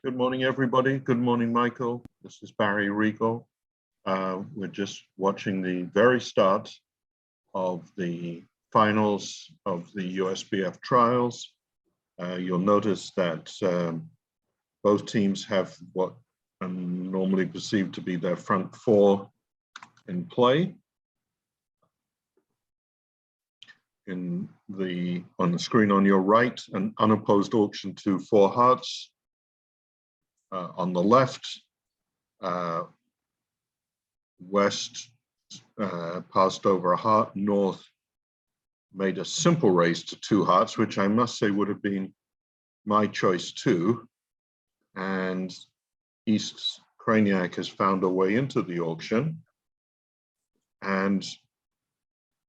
Good morning, everybody. Good morning, Michael. This is Barry Rigal. We're just watching the very start of the finals of the USBF trials. You'll notice that both teams have what are normally perceived to be their front four in play. On the screen on your right, an unopposed auction to 4 hearts. On the left, West passed over a heart. North made a simple raise to 2 hearts, which I must say would have been my choice too. And East's Craniac has found a way into the auction. And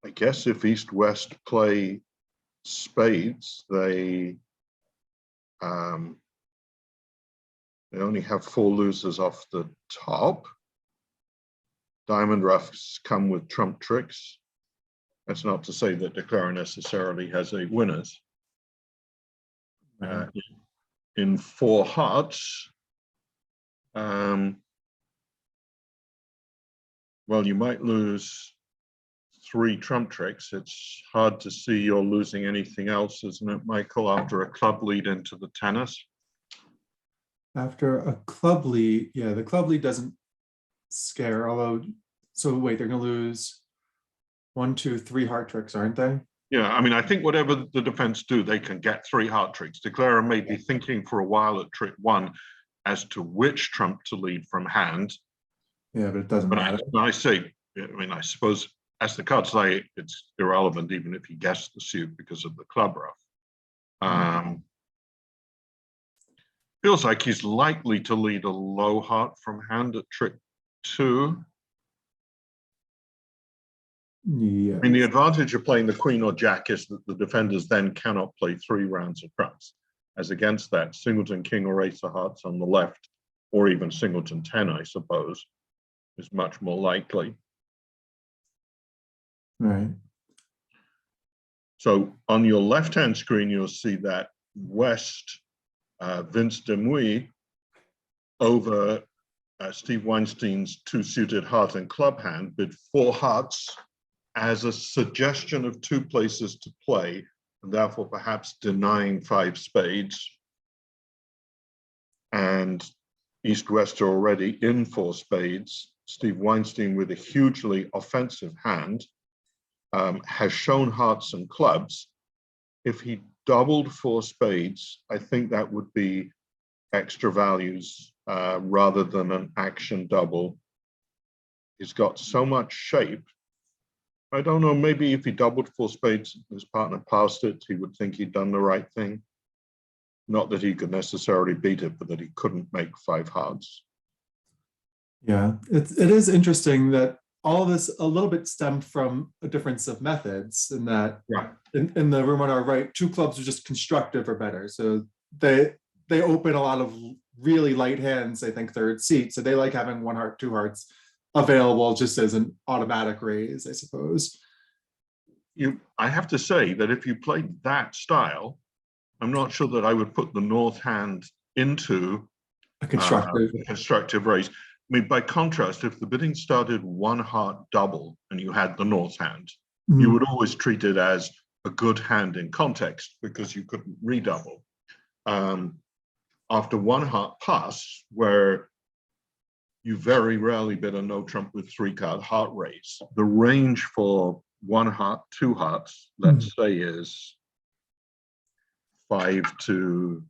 I guess if East-West play spades, they only have 4 losers off the top. Diamond roughs come with trump tricks. That's not to say that Declara necessarily has 8 winners. In 4 hearts, well, you might lose 3 trump tricks. It's hard to see you're losing anything else, isn't it, Michael, after a club lead into the tennis? After a club lead, yeah, the club lead doesn't scare, although, so wait, they're gonna lose 1, 2, 3 heart tricks, aren't they? Yeah, I mean, I think whatever the defense do, they can get 3 heart tricks. Declara may be thinking for a while at trick 1 as to which trump to lead from hand. Yeah, but it doesn't matter. I say, I mean, I suppose as the cards say, it's irrelevant even if he guessed the suit because of the club rough. Feels like he's likely to lead a low heart from hand at trick 2. Yeah. I mean, the advantage of playing the queen or jack is that the defenders then cannot play 3 rounds of trumps. As against that, singleton king or ace of hearts on the left, or even singleton 10, I suppose, is much more likely. Right. So on your left-hand screen, you'll see that West Vince Demouy over Steve Weinstein's 2-suited heart and club hand bid 4 hearts as a suggestion of 2 places to play, and therefore perhaps denying 5 spades. And East-West are already in 4 spades. Steve Weinstein, with a hugely offensive hand, has shown hearts and clubs. If he doubled 4 spades, I think that would be extra values rather than an action double. He's got so much shape. I don't know, maybe if he doubled 4 spades, his partner passed it, he would think he'd done the right thing. Not that he could necessarily beat it, but that he couldn't make 5 hearts. Yeah, it is interesting that all of this a little bit stemmed from a difference of methods, in that in the room on our right, 2 clubs are just constructive or better. So they open a lot of really light hands, I think, 3rd seat. So they like having 1 heart, 2 hearts available just as an automatic raise, I suppose. I have to say that if you played that style, I'm not sure that I would put the North hand into A constructive raise. I mean, by contrast, if the bidding started 1 heart double and you had the North hand, you would always treat it as a good hand in context because you couldn't redouble. After 1 heart pass, where you very rarely bid a no trump with 3-card heart raise, the range for 1 heart, 2 hearts, let's say, is 5 to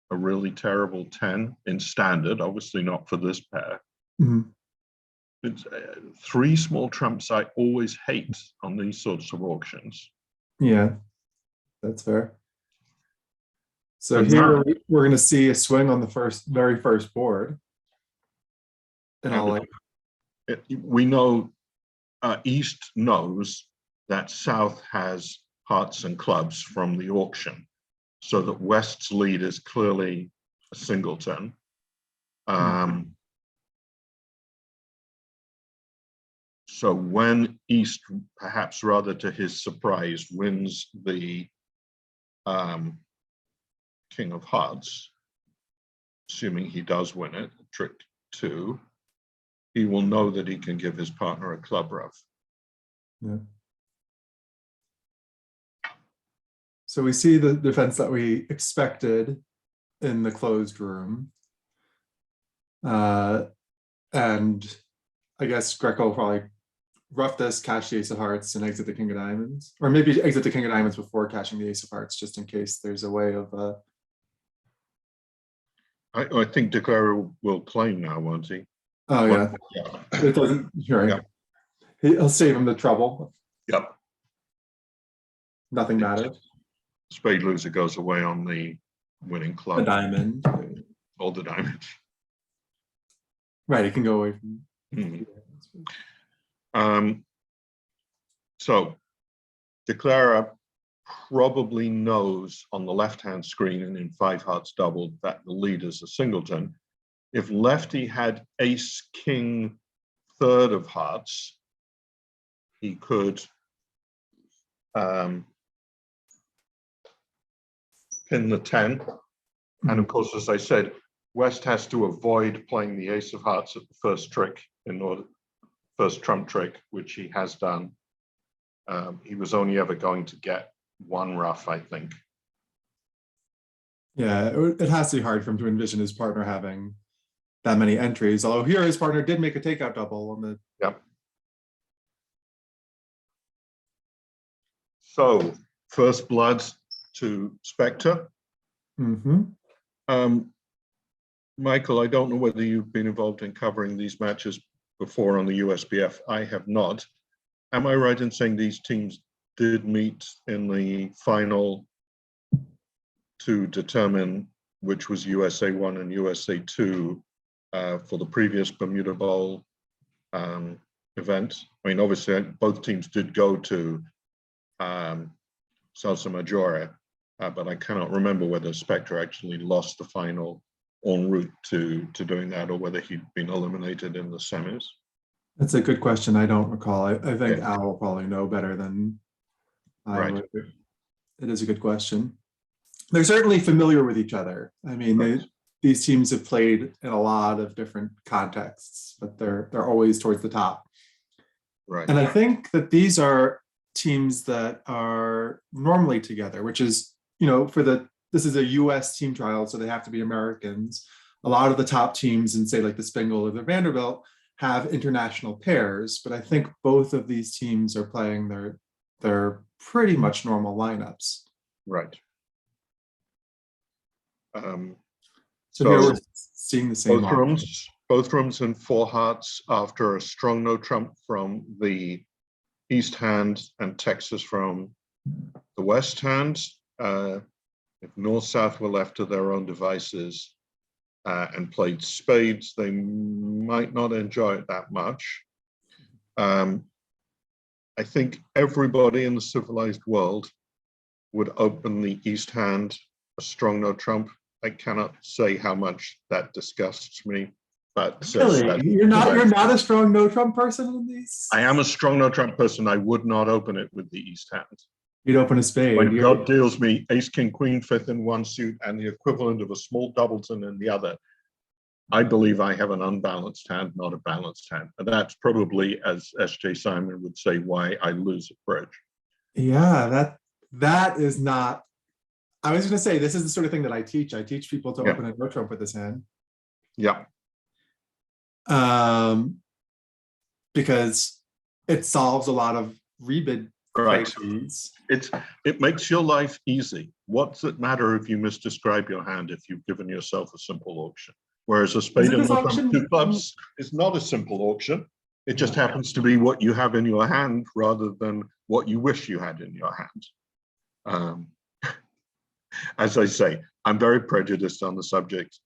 a really terrible 10 in standard, obviously not for this pair. It's 3 small trumps I always hate on these sorts of auctions. Yeah, that's fair. So here we're going to see a swing on the very first board. And we know East knows that South has hearts and clubs from the auction, so that West's lead is clearly a singleton. So when East, perhaps rather to his surprise, wins the King of Hearts, assuming he does win it, trick 2, he will know that he can give his partner a club rub. Yeah. So we see the defense that we expected in the closed room. And I guess Greco will probably rough this, cash the ace of hearts, and exit the king of diamonds. Or maybe exit the king of diamonds before cashing the ace of hearts, just in case there's a way of... I think Declaro will claim now, won't he? Oh, yeah. It doesn't... Right. Yeah. He'll save him the trouble. Yep. Nothing matters. Spade loser goes away on the winning club. The diamond. Or the diamond. Right, he can go away from... So Declara probably knows on the left-hand screen and in 5 hearts doubled that the lead is a singleton. If lefty had ace, king, 3rd of hearts, he could pin the 10. And of course, as I said, West has to avoid playing the ace of hearts at the first trick in order, first trump trick, which he has done. He was only ever going to get 1 rough, I think. Yeah, it has to be hard for him to envision his partner having that many entries. Although here his partner did make a takeout double on the... Yep. So first blood to Spectre. Michael, I don't know whether you've been involved in covering these matches before on the USBF. I have not. Am I right in saying these teams did meet in the final to determine which was USA 1 and USA 2 for the previous Bermuda Bowl event? I mean, obviously, both teams did go to Salsa Majora, but I cannot remember whether Spectre actually lost the final en route to doing that, or whether he'd been eliminated in the semis. That's a good question. I don't recall. I think Al will probably know better than I would. It is a good question. They're certainly familiar with each other. I mean, these teams have played in a lot of different contexts, but they're always towards the top. Right. And I think that these are teams that are normally together, which is, this is a US team trial, so they have to be Americans. A lot of the top teams in, say, like the Spengel or the Vanderbilt have international pairs, but I think both of these teams are playing their pretty much normal lineups. Right. So here we're seeing the same both rooms in 4 hearts after a strong no trump from the East hand and Texas from the West hand. If North-South were left to their own devices and played spades, they might not enjoy it that much. I think everybody in the civilized world would open the East hand a strong no trump. I cannot say how much that disgusts me, but really, you're not a strong no trump person in these. I am a strong no trump person. I would not open it with the East hand. You'd open a spade. When God deals me ace, king, queen, 5th in one suit and the equivalent of a small doubleton in the other, I believe I have an unbalanced hand, not a balanced hand. And that's probably, as S.J. Simon would say, why I lose at bridge. Yeah, that is not... I was going to say, this is the sort of thing that I teach. I teach people to open a no trump with this hand. Yeah. Because it solves a lot of rebid. Right. It makes your life easy. What's it matter if you misdescribe your hand if you've given yourself a simple auction? Whereas a spade and no 2 clubs is not a simple auction. It just happens to be what you have in your hand rather than what you wish you had in your hand. As I say, I'm very prejudiced on the subject.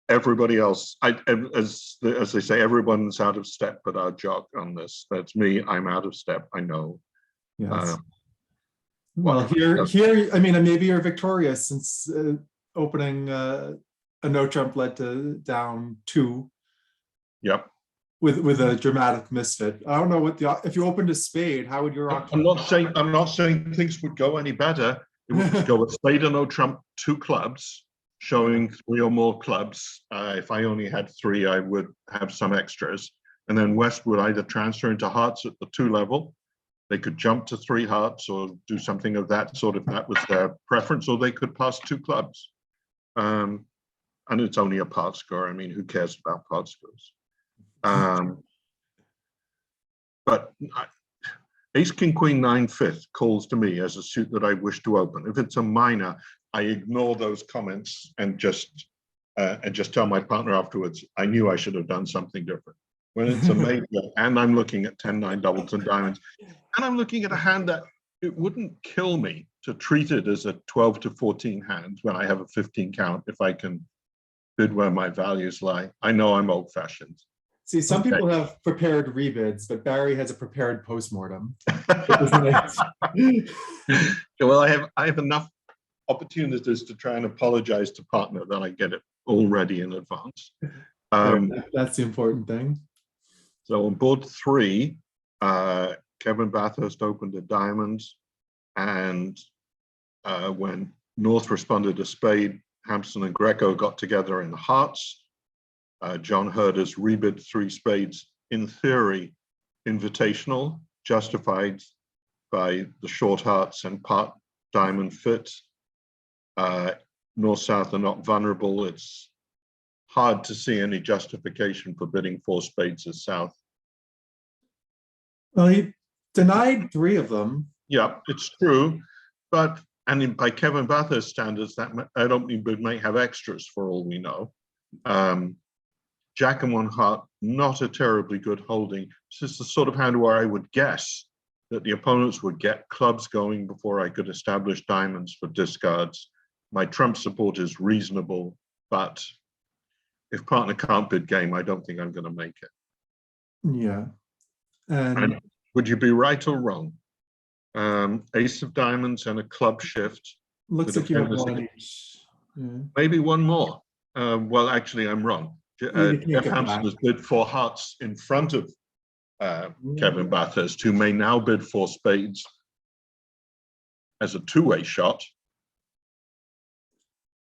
Everybody else, as they say, everyone's out of step but our jock on this. That's me. I'm out of step. I know. Yes. Well, here, I mean, maybe you're victorious since opening a no trump led to down 2. Yep. with a dramatic misfit. I don't know what if you opened a spade, how would your auction? I'm not saying things would go any better. It would go a spade or no trump, 2 clubs, showing 3 or more clubs. If I only had 3, I would have some extras. And then West would either transfer into hearts at the 2 level. They could jump to 3 hearts or do something of that sort if that was their preference, or they could pass 2 clubs. And it's only a part score. I mean, who cares about part scores? But Ace, King, Queen, 9, 5th calls to me as a suit that I wish to open. If it's a minor, I ignore those comments and just tell my partner afterwards, I knew I should have done something different. When it's a major and I'm looking at 10, 9 doubles and diamonds, and I'm looking at a hand that it wouldn't kill me to treat it as a 12 to 14 hand when I have a 15 count if I can bid where my values lie. I know I'm old-fashioned. See, some people have prepared rebids, but Barry has a prepared postmortem. Well, I have enough opportunities to try and apologize to partner that I get it already in advance. That's the important thing. So on board 3, Kevin Bathurst opened a diamond, and when North responded to spade, Hampson and Greco got together in hearts. John Herder's rebid 3 spades, in theory, invitational, justified by the short hearts and part diamond fit. North-South are not vulnerable. It's hard to see any justification for bidding 4 spades as South. Well, he denied 3 of them. Yeah, it's true, but by Kevin Bathurst standards, that opening bid may have extras for all we know. Jack and 1 heart, not a terribly good holding. This is the sort of hand where I would guess that the opponents would get clubs going before I could establish diamonds for discards. My trump support is reasonable, but if partner can't bid game, I don't think I'm going to make it. Yeah. And would you be right or wrong? Ace of diamonds and a club shift. Looks like you have 1 each. Yeah. Maybe 1 more. Well, actually, I'm wrong. Jeff Hampson has bid 4 hearts in front of Kevin Bathurst, who may now bid 4 spades as a 2-way shot.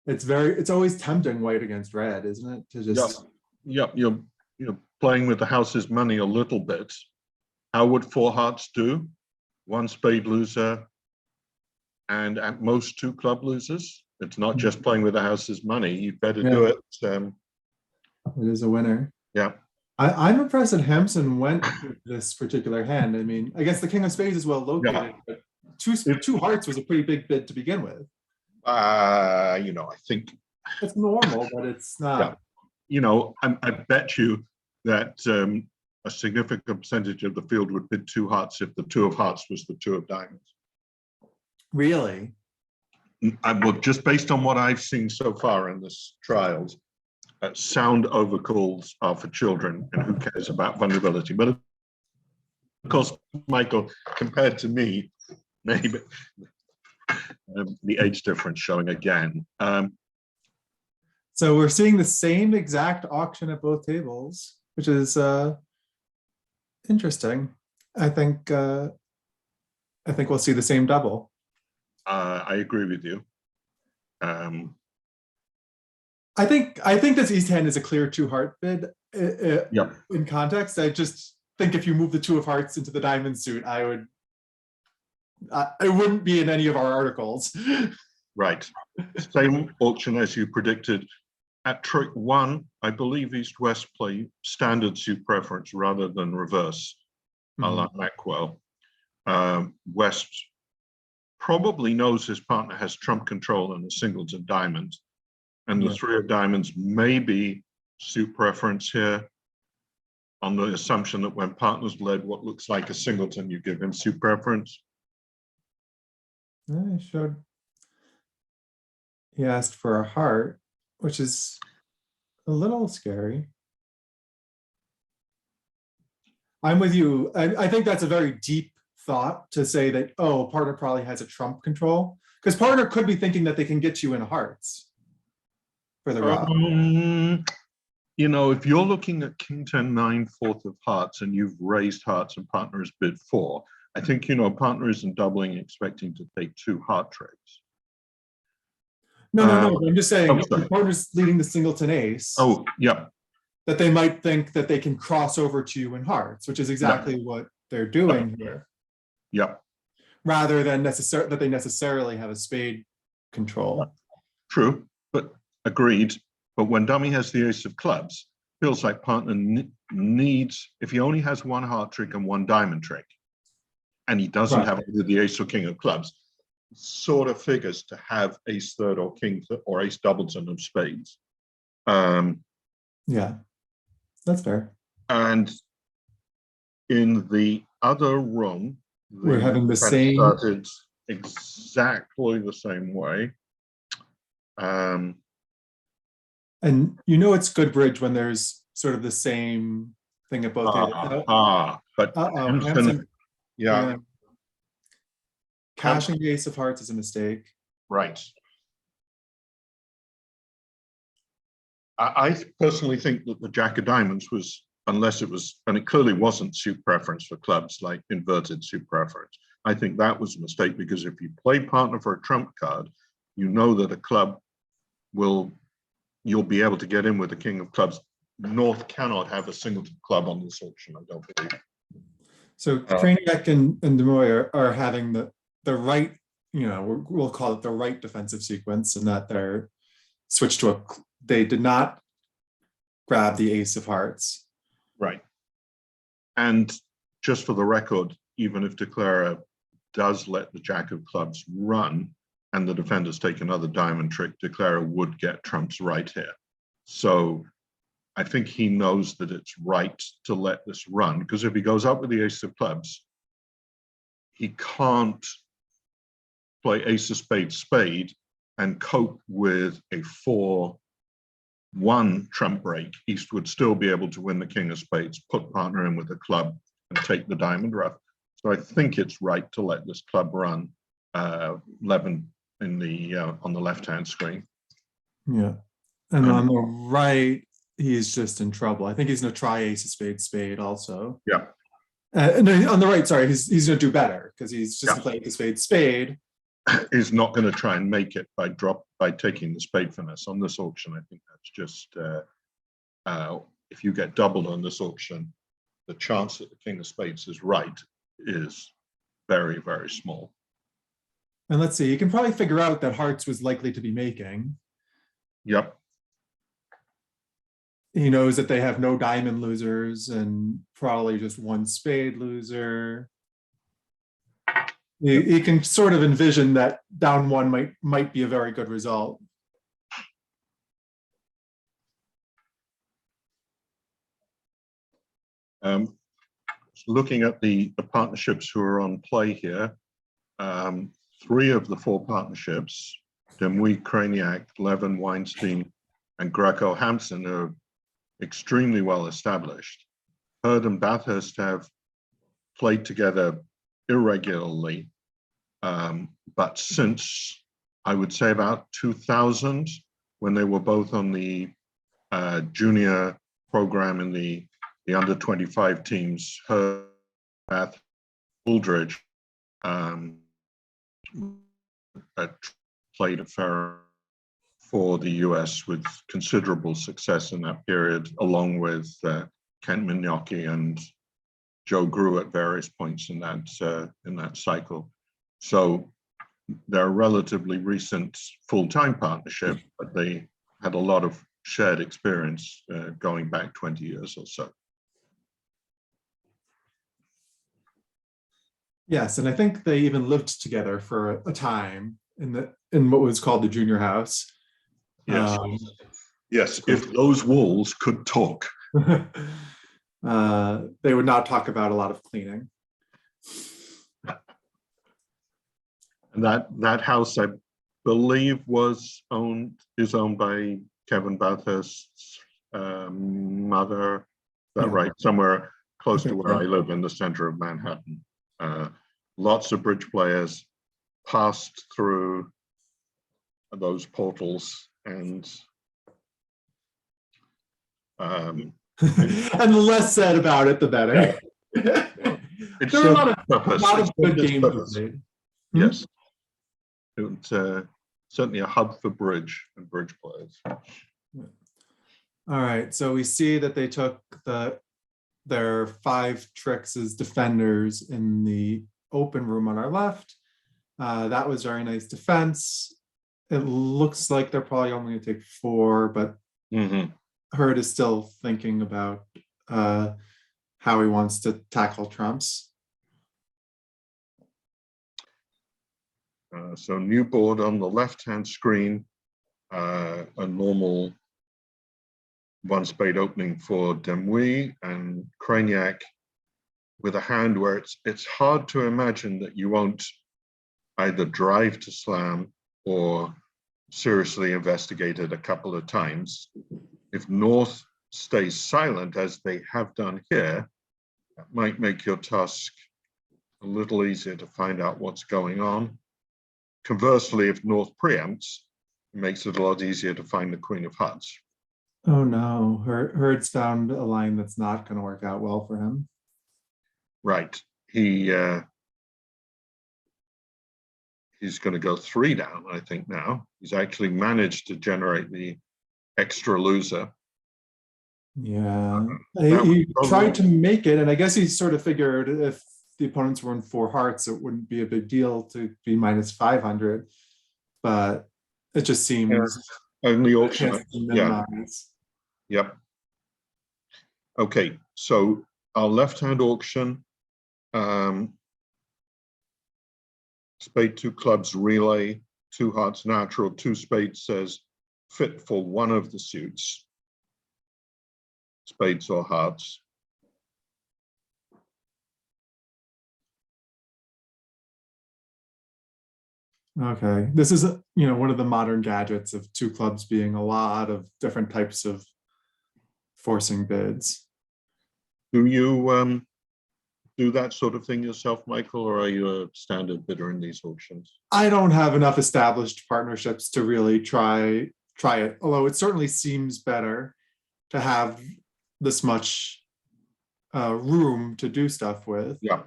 It's always tempting white against red, isn't it? To just you're playing with the house's money a little bit. How would 4 hearts do? 1 spade loser, and at most 2 club losers. It's not just playing with the house's money. You'd better do it. It is a winner. Yeah. I'm impressed that Hampson went with this particular hand. I mean, I guess the king of spades is well located, but two hearts was a pretty big bid to begin with. I think it's normal, but it's not. Yeah. I bet you that a significant percentage of the field would bid 2 hearts if the 2 of hearts was the 2 of diamonds. Really? Well, just based on what I've seen so far in this trials, sound overcalls are for children, and who cares about vulnerability? But of course, Michael, compared to me, maybe the age difference showing again. So we're seeing the same exact auction at both tables, which is interesting. I think we'll see the same double. I agree with you. I think this East hand is a clear 2 heart bid. In context, I just think if you move the 2 of hearts into the diamond suit, it wouldn't be in any of our articles. Right. Same auction as you predicted. At trick 1, I believe East-West play standard suit preference rather than reverse, a la Mackwell. West probably knows his partner has trump control and the singles of diamonds. And the 3 of diamonds may be suit preference here on the assumption that when partners led what looks like a singleton, you give him suit preference. I showed. He asked for a heart, which is a little scary. I'm with you. I think that's a very deep thought to say that, oh, partner probably has a trump control, because partner could be thinking that they can get you in hearts for the rub. if you're looking at King 10, 9, 4th of hearts, and you've raised hearts and partner has bid 4, I think, partner isn't doubling, expecting to take 2 heart tricks. No. I'm just saying, sorry. the partner's leading the singleton ace. Oh, yeah. That they might think that they can cross over to you in hearts, which is exactly what they're doing here. Yeah. Rather than that they necessarily have a spade control. True, but agreed. But when dummy has the ace of clubs, feels like partner needs, if he only has 1 heart trick and 1 diamond trick, and he doesn't have either the ace or king of clubs, sort of figures to have ace third or king or ace doubleton of spades. Yeah, that's fair. And in the other room, we're having the same started exactly the same way. And it's good bridge when there's sort of the same thing at both ends. But Hampson, yeah. Cashing the ace of hearts is a mistake. Right. I personally think that the jack of diamonds was, unless it was, and it clearly wasn't suit preference for clubs, like inverted suit preference. I think that was a mistake, because if you play partner for a trump card, you know that a club you'll be able to get in with the king of clubs. North cannot have a singleton club on this auction, I don't believe. So Kraniak and De Moy are having the right, we'll call it the right defensive sequence, and that they're switched to they did not grab the ace of hearts. Right. And just for the record, even if Declara does let the jack of clubs run and the defenders take another diamond trick, Declara would get trumps right here. So I think he knows that it's right to let this run, because if he goes up with the ace of clubs, he can't play ace of spades spade and cope with a 4-1 trump break. East would still be able to win the king of spades, put partner in with a club, and take the diamond rough. So I think it's right to let this club run. Levin in the on the left-hand screen. Yeah, and on the right, he's just in trouble. I think he's going to try ace of spade spade also. Yeah. No, on the right, sorry, he's going to do better, because he's just going to play ace of spade spade. Is not going to try and make it by taking the spade finesse on this auction. I think that's just if you get doubled on this auction, the chance that the king of spades is right is very, very small. And let's see, you can probably figure out that hearts was likely to be making. Yep. He knows that they have no diamond losers and probably just 1 spade loser. You can sort of envision that down 1 might be a very good result. Looking at the partnerships who are on play here, 3 of the 4 partnerships, Demouy, Kraniak, Levin, Weinstein, and Greco-Hampson, are extremely well established. Hurd and Bathurst have played together irregularly, but since, I would say, about 2000, when they were both on the junior program in the under 25 teams, Hurd, Bath, Aldridge, played a fair for the US with considerable success in that period, along with Kent Mignocchi and Joe Grew at various points in that cycle. So they're a relatively recent full-time partnership, but they had a lot of shared experience going back 20 years or so. Yes, and I think they even lived together for a time in what was called the junior house. Yes, yes. If those walls could talk, they would not talk about a lot of cleaning. And that house, I believe, is owned by Kevin Bathurst's mother. Is that right? Somewhere close to where I live, in the center of Manhattan. Lots of bridge players passed through those portals, and Um, And the less said about it, the better. it There are served its a purpose. lot It of good served its games purpose. played. Yes. It was certainly a hub for bridge and bridge players. All right, so we see that they took their 5 tricks as defenders in the open room on our left. That was very nice defense. It looks like they're probably only going to take 4, but Hurd is still thinking about how he wants to tackle trumps. So new board on the left-hand screen, a normal 1 spade opening for Demouy, and Craniac with a hand where it's hard to imagine that you won't either drive to slam or seriously investigate it a couple of times. If North stays silent, as they have done here, that might make your task a little easier to find out what's going on. Conversely, if North preempts, it makes it a lot easier to find the Queen of Hearts. Oh no, Hurd's found a line that's not going to work out well for him. Right. He's going to go 3 down, I think now. He's actually managed to generate the extra loser. Yeah, he tried to make it, and I guess he sort of figured if the opponents were in 4 hearts, it wouldn't be a big deal to be minus 500, but it just seems only auction. Yeah. Yep. Okay, so our left-hand auction, spade 2 clubs relay, 2 hearts natural, 2 spades says fit for one of the suits, spades or hearts. Okay, this is one of the modern gadgets of 2 clubs being a lot of different types of forcing bids. Do you do that sort of thing yourself, Michael, or are you a standard bidder in these auctions? I don't have enough established partnerships to really try it, although it certainly seems better to have this much room to do stuff with. Yeah.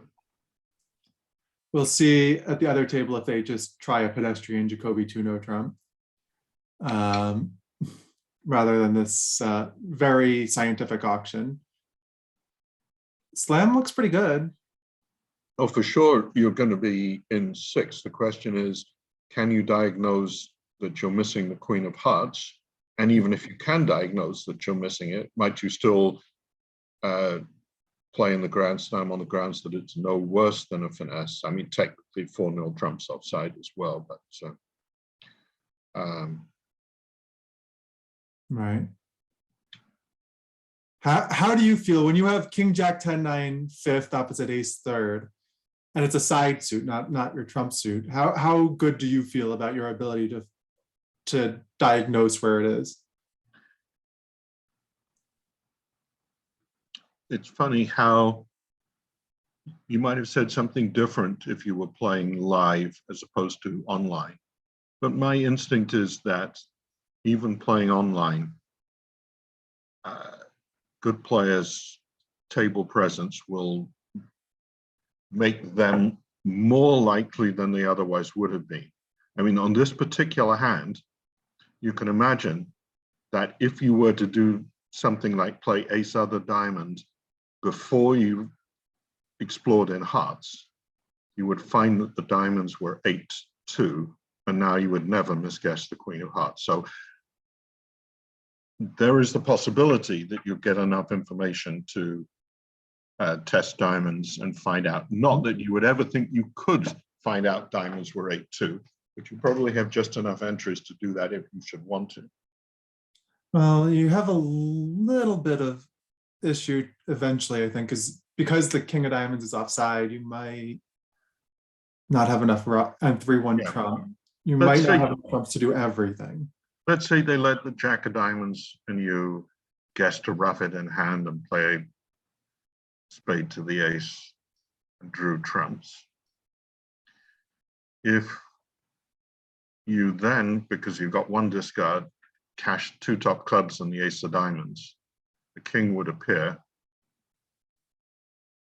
We'll see at the other table if they just try a pedestrian Jacoby 2-no trump rather than this very scientific auction. Slam looks pretty good. Oh, for sure, you're going to be in 6. The question is, can you diagnose that you're missing the Queen of Hearts? And even if you can diagnose that you're missing it, might you still play in the Grand Slam on the grounds that it's no worse than a finesse? I mean, technically 4-0 trumps offside as well, but right. How do you feel when you have King Jack 10-9 fifth opposite Ace third, and it's a side suit, not your trump suit? How good do you feel about your ability to diagnose where it is? It's funny how you might have said something different if you were playing live as opposed to online. But my instinct is that even playing online, good players' table presence will make them more likely than they otherwise would have been. I mean, on this particular hand, you can imagine that if you were to do something like play ace other diamond before you explored in hearts, you would find that the diamonds were 8-2, and now you would never misguess the Queen of Hearts. So there is the possibility that you get enough information to test diamonds and find out. Not that you would ever think you could find out diamonds were 8-2, but you probably have just enough entries to do that if you should want to. Well, you have a little bit of issue eventually, I think, because the King of Diamonds is offside, you might not have enough and 3-1 trump. You might not have enough trumps to do everything. Let's say they let the Jack of Diamonds and you guess to rough it in hand and play spade to the ace and drew trumps. If you then, because you've got 1 discard, cash 2 top clubs and the ace of diamonds, the king would appear.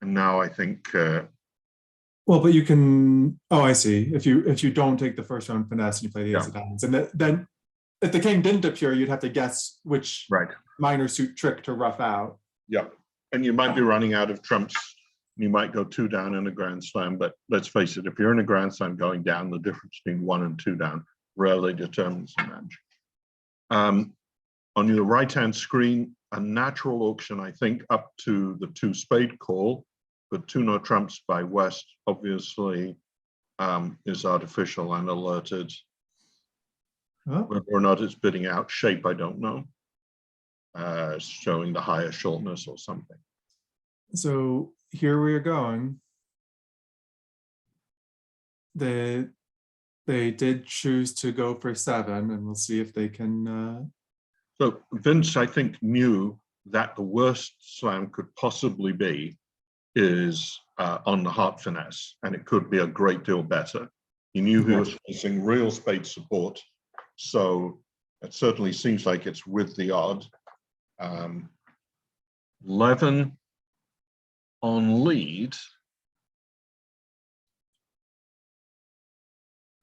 And now I think, well, but you can, oh, I see. If you don't take the first round finesse and you play the ace of diamonds, and then if the king didn't appear, you'd have to guess which minor suit trick to rough out. Yeah, and you might be running out of trumps. You might go 2 down in a Grand Slam, but let's face it, if you're in a Grand Slam going down, the difference between 1 and 2 down rarely determines the match. On your right-hand screen, a natural auction, I think, up to the 2 spade call, but 2 no trumps by West obviously is artificial and alerted. Oh. Whether or not it's bidding out shape, I don't know. Showing the higher shortness or something. So here we are going. They did choose to go for 7, and we'll see if they can. So Vince, I think, knew that the worst slam could possibly be is on the heart finesse, and it could be a great deal better. He knew he was facing real spade support, so it certainly seems like it's with the odd. 11 on lead.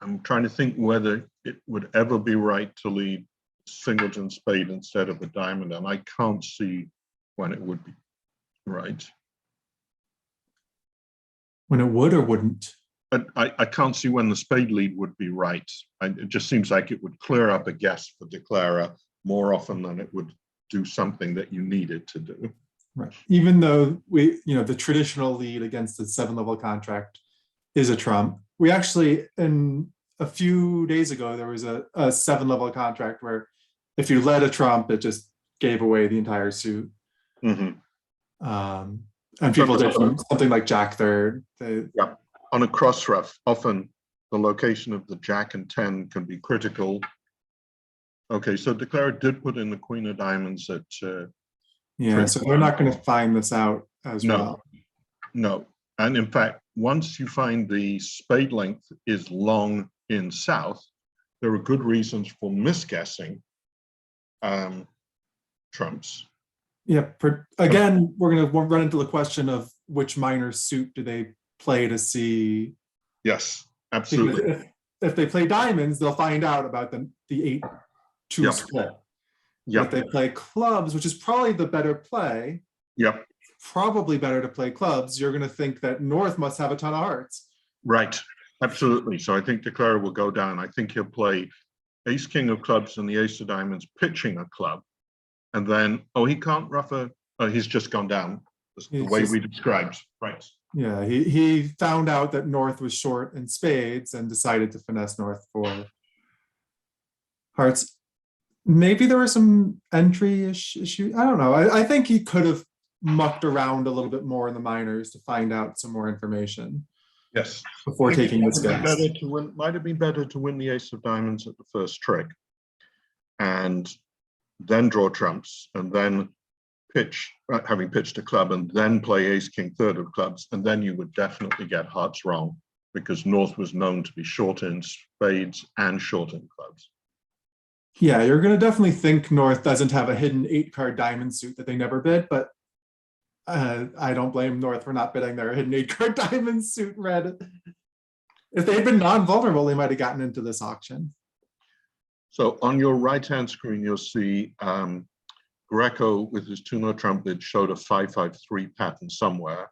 I'm trying to think whether it would ever be right to lead singleton spade instead of a diamond, and I can't see when it would be right. When it would or wouldn't? I can't see when the spade lead would be right. It just seems like it would clear up a guess for declarer more often than it would do something that you needed to do. Right. Even though the traditional lead against the 7-level contract is a trump. We actually, in a few days ago, there was a 7-level contract where if you led a trump, it just gave away the entire suit. Mm-hmm. And people did something like Jack third. Yeah. On a cross rough, often the location of the Jack and 10 can be critical. Okay, so declarer did put in the Queen of Diamonds at. Yeah, so we're not going to find this out as well. No, and in fact, once you find the spade length is long in south, there are good reasons for misguessing trumps. Yeah, again, we're going to run into the question of which minor suit do they play to see. Yes, absolutely. If they play diamonds, they'll find out about the 8-2 split. Yep. If they play clubs, which is probably the better play, probably better to play clubs, you're going to think that North must have a ton of hearts. Right, absolutely. So I think declarer will go down. I think he'll play ace king of clubs and the ace of diamonds pitching a club. And then, he can't rough he's just gone down the way we described. Right. Yeah, he found out that North was short in spades and decided to finesse North for hearts. Maybe there were some entry issue. I don't know. I think he could have mucked around a little bit more in the minors to find out some more information. Yes. Before taking this guess. Might have been better to win the ace of diamonds at the first trick and then draw trumps and then pitch, having pitched a club, and then play ace king third of clubs, and then you would definitely get hearts wrong because North was known to be short in spades and short in clubs. Yeah, you're going to definitely think North doesn't have a hidden 8-card diamond suit that they never bid, but I don't blame North for not bidding their hidden 8-card diamond suit red. If they had been non-vulnerable, they might have gotten into this auction. So on your right-hand screen, you'll see Greco with his 2-no trump bid showed a 5-5-3 pattern somewhere,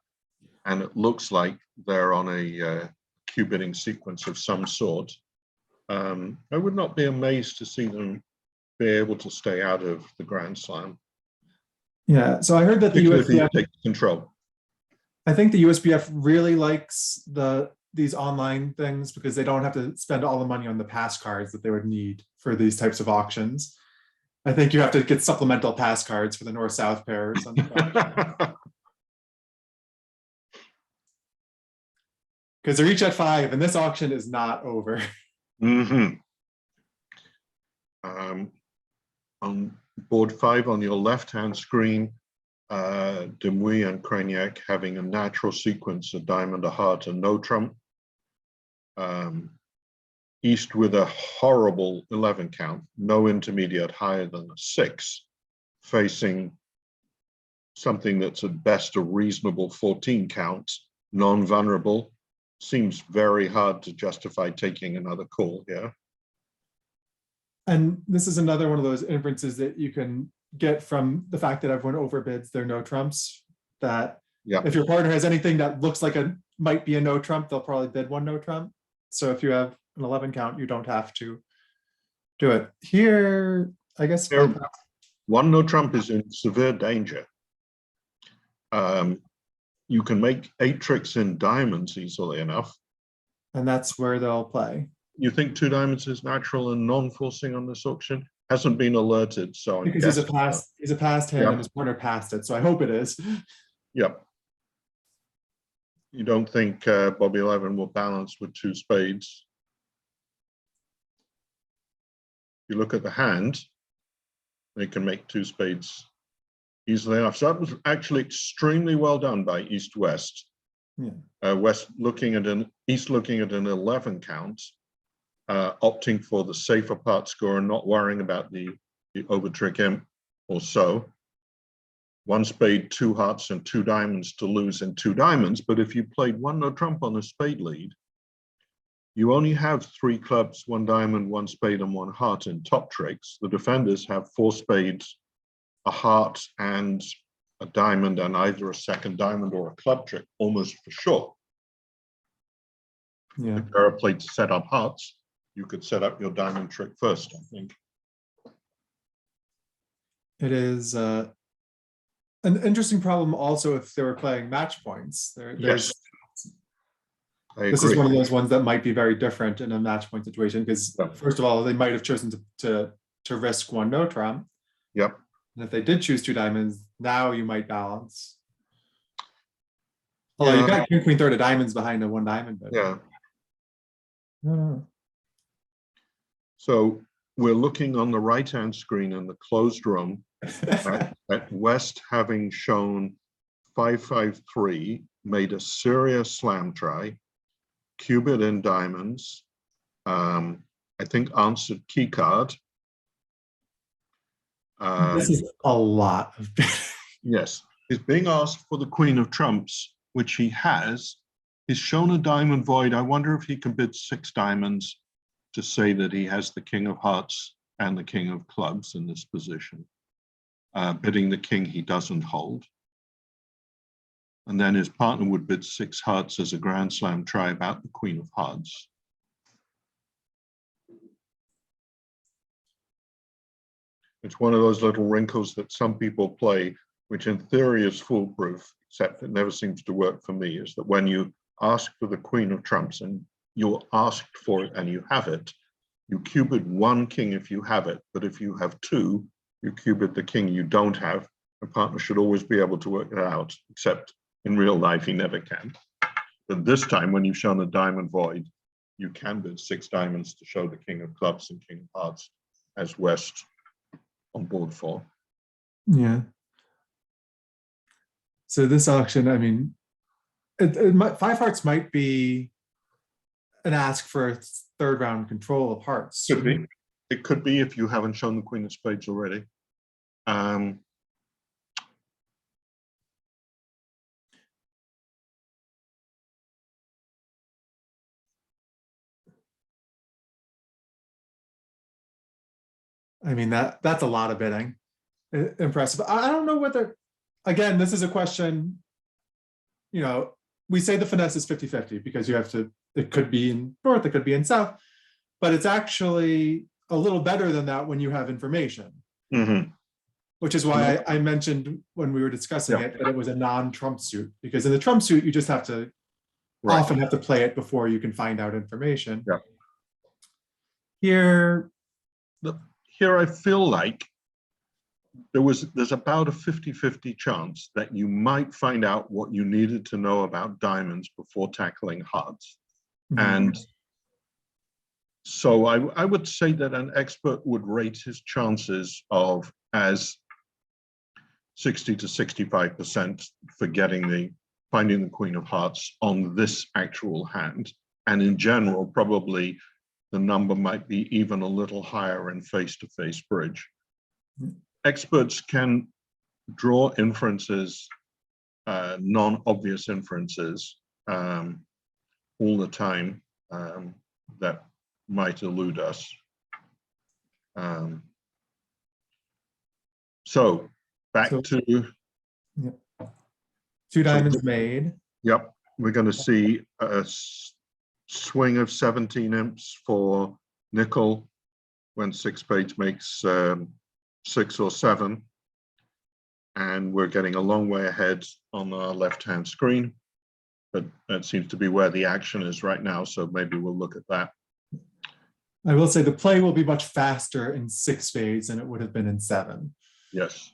and it looks like they're on a Q bidding sequence of some sort. I would not be amazed to see them be able to stay out of the Grand Slam. Yeah, so I heard that the USBF takes control. I think the USBF really likes these online things because they don't have to spend all the money on the pass cards that they would need for these types of auctions. I think you have to get supplemental pass cards for the North-South pair or something. Because they're each at 5, and this auction is not over. Mm-hmm. On board 5 on your left-hand screen, Demouy and Craniac having a natural sequence, a diamond, a heart, and no trump. East with a horrible 11 count, no intermediate higher than a 6, facing something that's at best a reasonable 14 count, non-vulnerable, seems very hard to justify taking another call here. And this is another one of those inferences that you can get from the fact that everyone overbids their no trumps, that if your partner has anything that looks like might be a no trump, they'll probably bid one no trump. So if you have an 11 count, you don't have to do it. Here, I guess one no trump is in severe danger. You can make 8 tricks in diamonds easily enough. And that's where they'll play. You think 2 diamonds is natural and non-forcing on this auction? Hasn't been alerted, so because he's a passed hand and his partner passed it, so I hope it is. Yep. You don't think Bobby 11 will balance with 2 spades? You look at the hand, they can make 2 spades easily enough. So that was actually extremely well done by East-West. Yeah. West looking at East looking at an 11 count, opting for the safer part score and not worrying about the overtrick imp or so. 1 spade, 2 hearts, and 2 diamonds to lose in 2 diamonds. But if you played 1 no trump on a spade lead, you only have 3 clubs, 1 diamond, 1 spade, and 1 heart in top tricks. The defenders have 4 spades, a heart, and a diamond, and either a second diamond or a club trick, almost for sure. Yeah. If Vera played to set up hearts, you could set up your diamond trick first, I think. It is an interesting problem also if they were playing match points. Yes. This is one of those ones that might be very different in a match point situation because, first of all, they might have chosen to risk 1 no trump. Yep. And if they did choose 2 diamonds, now you might balance. Although you've got king, queen, third of diamonds behind a 1 diamond. But... yeah. So we're looking on the right-hand screen in the closed room at West having shown 5-5-3, made a serious slam try, cubit in diamonds, I think answered key card. This is a lot of yes, he's being asked for the queen of trumps, which he has. He's shown a diamond void. I wonder if he can bid 6 diamonds to say that he has the king of hearts and the king of clubs in this position. Bidding the king he doesn't hold. And then his partner would bid 6 hearts as a grand slam try about the queen of hearts. It's one of those little wrinkles that some people play, which in theory is foolproof, except it never seems to work for me, is that when you ask for the queen of trumps and you're asked for it and you have it, you cubit 1 king if you have it, but if you have 2, you cubit the king you don't have. A partner should always be able to work it out, except in real life he never can. But this time, when you've shown a diamond void, you can bid 6 diamonds to show the king of clubs and king of hearts as West on board for. Yeah. So this auction, I mean, 5 hearts might be an ask for a 3rd round control of hearts. Could be. It could be if you haven't shown the queen of spades already. I mean, that's a lot of bidding. Impressive. I don't know whether, again, this is a question, you know, we say the finesse is 50-50 because you have to, it could be in north, it could be in south, but it's actually a little better than that when you have information. Mm-hmm. Which is why I mentioned when we were discussing it that it was a non-trump suit, because in the trump suit, you just have to often have to play it before you can find out information. Yeah. Here I feel like there's about a 50-50 chance that you might find out what you needed to know about diamonds before tackling hearts. Mm-hmm. And so I would say that an expert would rate his chances of as 60 to 65% for finding the queen of hearts on this actual hand. And in general, probably the number might be even a little higher in face-to-face bridge. Experts can draw inferences, non-obvious inferences all the time that might elude us. So back to yep. Two diamonds made. Yep, we're going to see a swing of 17 imps for nickel when 6 spades makes 6 or 7. And we're getting a long way ahead on our left-hand screen, but that seems to be where the action is right now. So maybe we'll look at that. I will say the play will be much faster in 6 spades than it would have been in 7. Yes.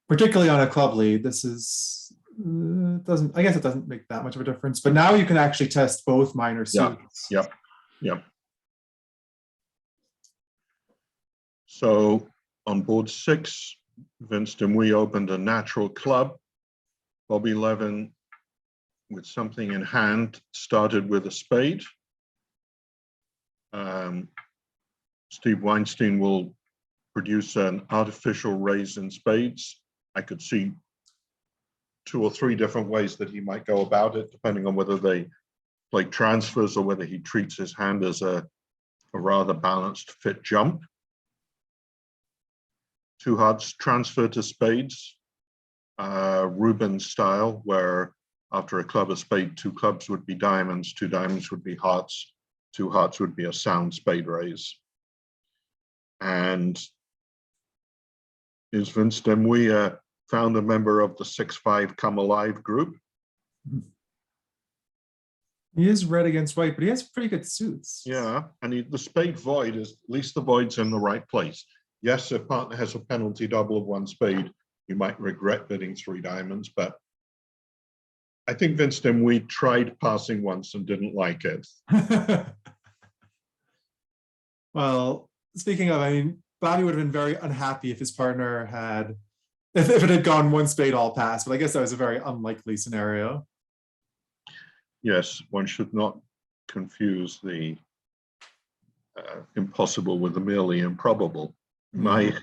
Particularly on a club lead, this is I guess it doesn't make that much of a difference. But now you can actually test both minor suits. Yep. So on board 6, Vince Demouy opened a natural club. Bobby Levin, with something in hand, started with a spade. Steve Weinstein will produce an artificial raise in spades. I could see 2 or 3 different ways that he might go about it, depending on whether they play transfers or whether he treats his hand as a rather balanced fit jump. 2 hearts transfer to spades, Rubin style, where after a club, a spade, 2 clubs would be diamonds, 2 diamonds would be hearts, 2 hearts would be a sound spade raise. And is Vince Demouy a founder member of the 6-5 Come Alive group? He is red against white, but he has pretty good suits. Yeah, and the spade void is, at least the void's in the right place. Yes, if partner has a penalty double of 1 spade, you might regret bidding 3 diamonds, but I think Vince Demouy tried passing once and didn't like it. Well, speaking of, I mean, Bobby would have been very unhappy if his partner had, if it had gone 1 spade all pass, but I guess that was a very unlikely scenario. Yes, one should not confuse the impossible with the merely improbable. There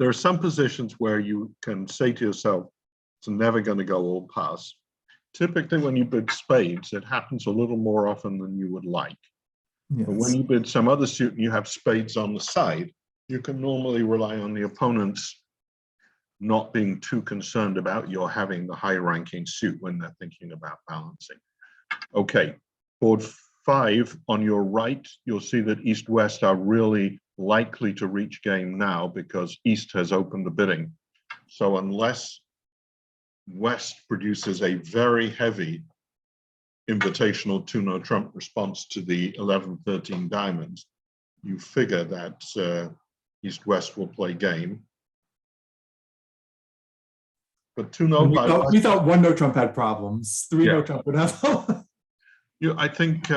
are some positions where you can say to yourself, it's never going to go all pass. Typically, when you bid spades, it happens a little more often than you would like. Yes. But when you bid some other suit and you have spades on the side, you can normally rely on the opponents not being too concerned about your having the high-ranking suit when they're thinking about balancing. Okay, board 5 on your right, you'll see that East-West are really likely to reach game now because East has opened the bidding. So unless West produces a very heavy invitational 2-no trump response to the 11-13 diamonds, you figure that East-West will play game. But 2-no, we thought 1-no trump had problems. 3-no trump would have. I think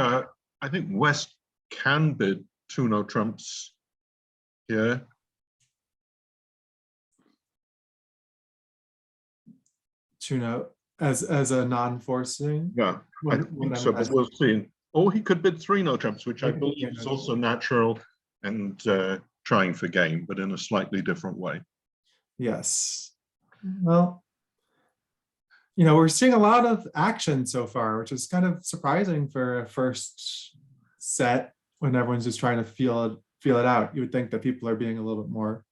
West can bid 2-no trumps here. Two-no as a non-forcing. Yeah, I think so, but we'll see. Or he could bid 3-no trumps, which I believe is also natural and trying for game, but in a slightly different way. Yes. Well, you know, we're seeing a lot of action so far, which is kind of surprising for a first set when everyone's just trying to feel it out. You would think that people are being a little bit more.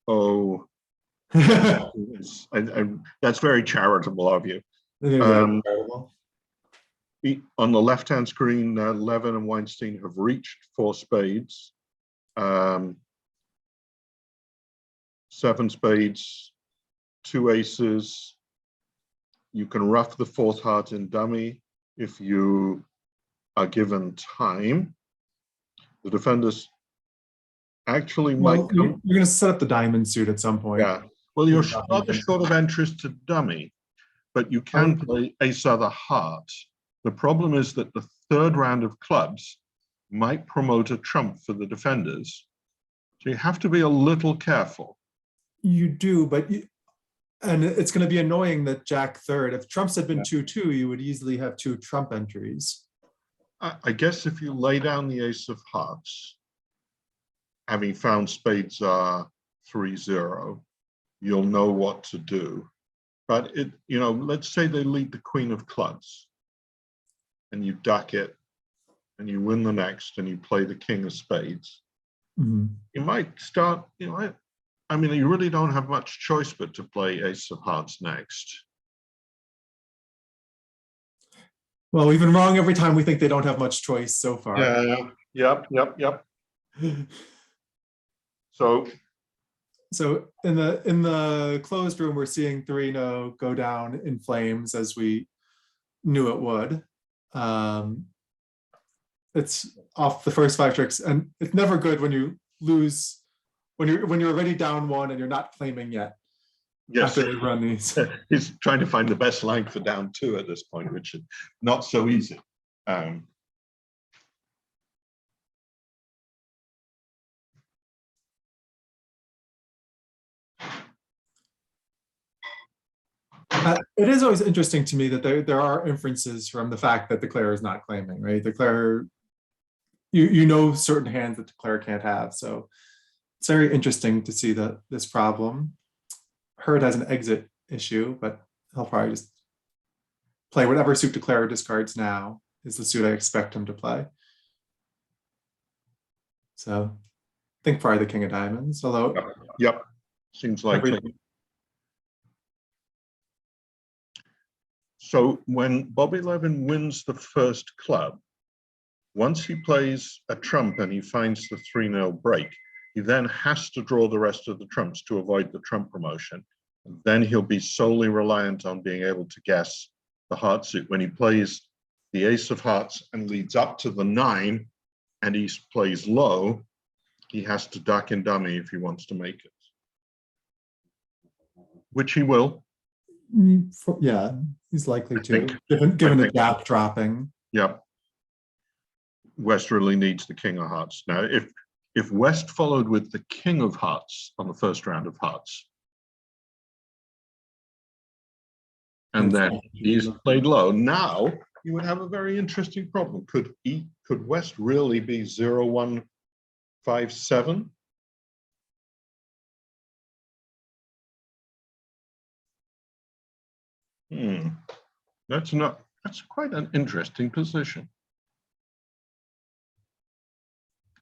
Oh, that's very charitable of you. On the left-hand screen, Levin and Weinstein have reached 4 spades. 7 spades, 2 aces. You can rough the 4th heart in dummy if you are given time. The defenders actually might come. You're going to set up the diamond suit at some point. Yeah. Well, you're rather short of entries to dummy, but you can play ace other heart. The problem is that the 3rd round of clubs might promote a trump for the defenders. So you have to be a little careful. You do, but and it's going to be annoying that Jack 3rd, if trumps had been 2-2, you would easily have 2 trump entries. I guess if you lay down the ace of hearts, having found spades are 3-0, you'll know what to do. But let's say they lead the queen of clubs and you duck it and you win the next and you play the king of spades. Mm-hmm. You might start, I mean, you really don't have much choice but to play ace of hearts next. Well, we've been wrong every time we think they don't have much choice so far. Yeah, yep. So in the closed room, we're seeing 3-0 go down in flames as we knew it would. It's off the first 5 tricks, and it's never good when you lose, when you're already down 1 and you're not claiming yet. yes, After they run these. he's trying to find the best line for down 2 at this point, which is not so easy. It is always interesting to me that there are inferences from the fact that declare is not claiming, right? Declare, you know certain hands that declare can't have. So it's very interesting to see this problem. Hurd has an exit issue, but he'll probably just play whatever suit declare discards now is the suit I expect him to play. So I think probably the king of diamonds, although yep. Seems like so when Bobby Levin wins the first club, once he plays a trump and he finds the 3-0 break, he then has to draw the rest of the trumps to avoid the trump promotion. And then he'll be solely reliant on being able to guess the heart suit. When he plays the ace of hearts and leads up to the 9 and he plays low, he has to duck and dummy if he wants to make it. Which he will. Yeah, he's likely to, given the gap dropping. Yeah. West really needs the king of hearts. Now, if West followed with the king of hearts on the first round of hearts, and then he's played low, now you would have a very interesting problem. Could West really be 0-1-5-7? That's quite an interesting position.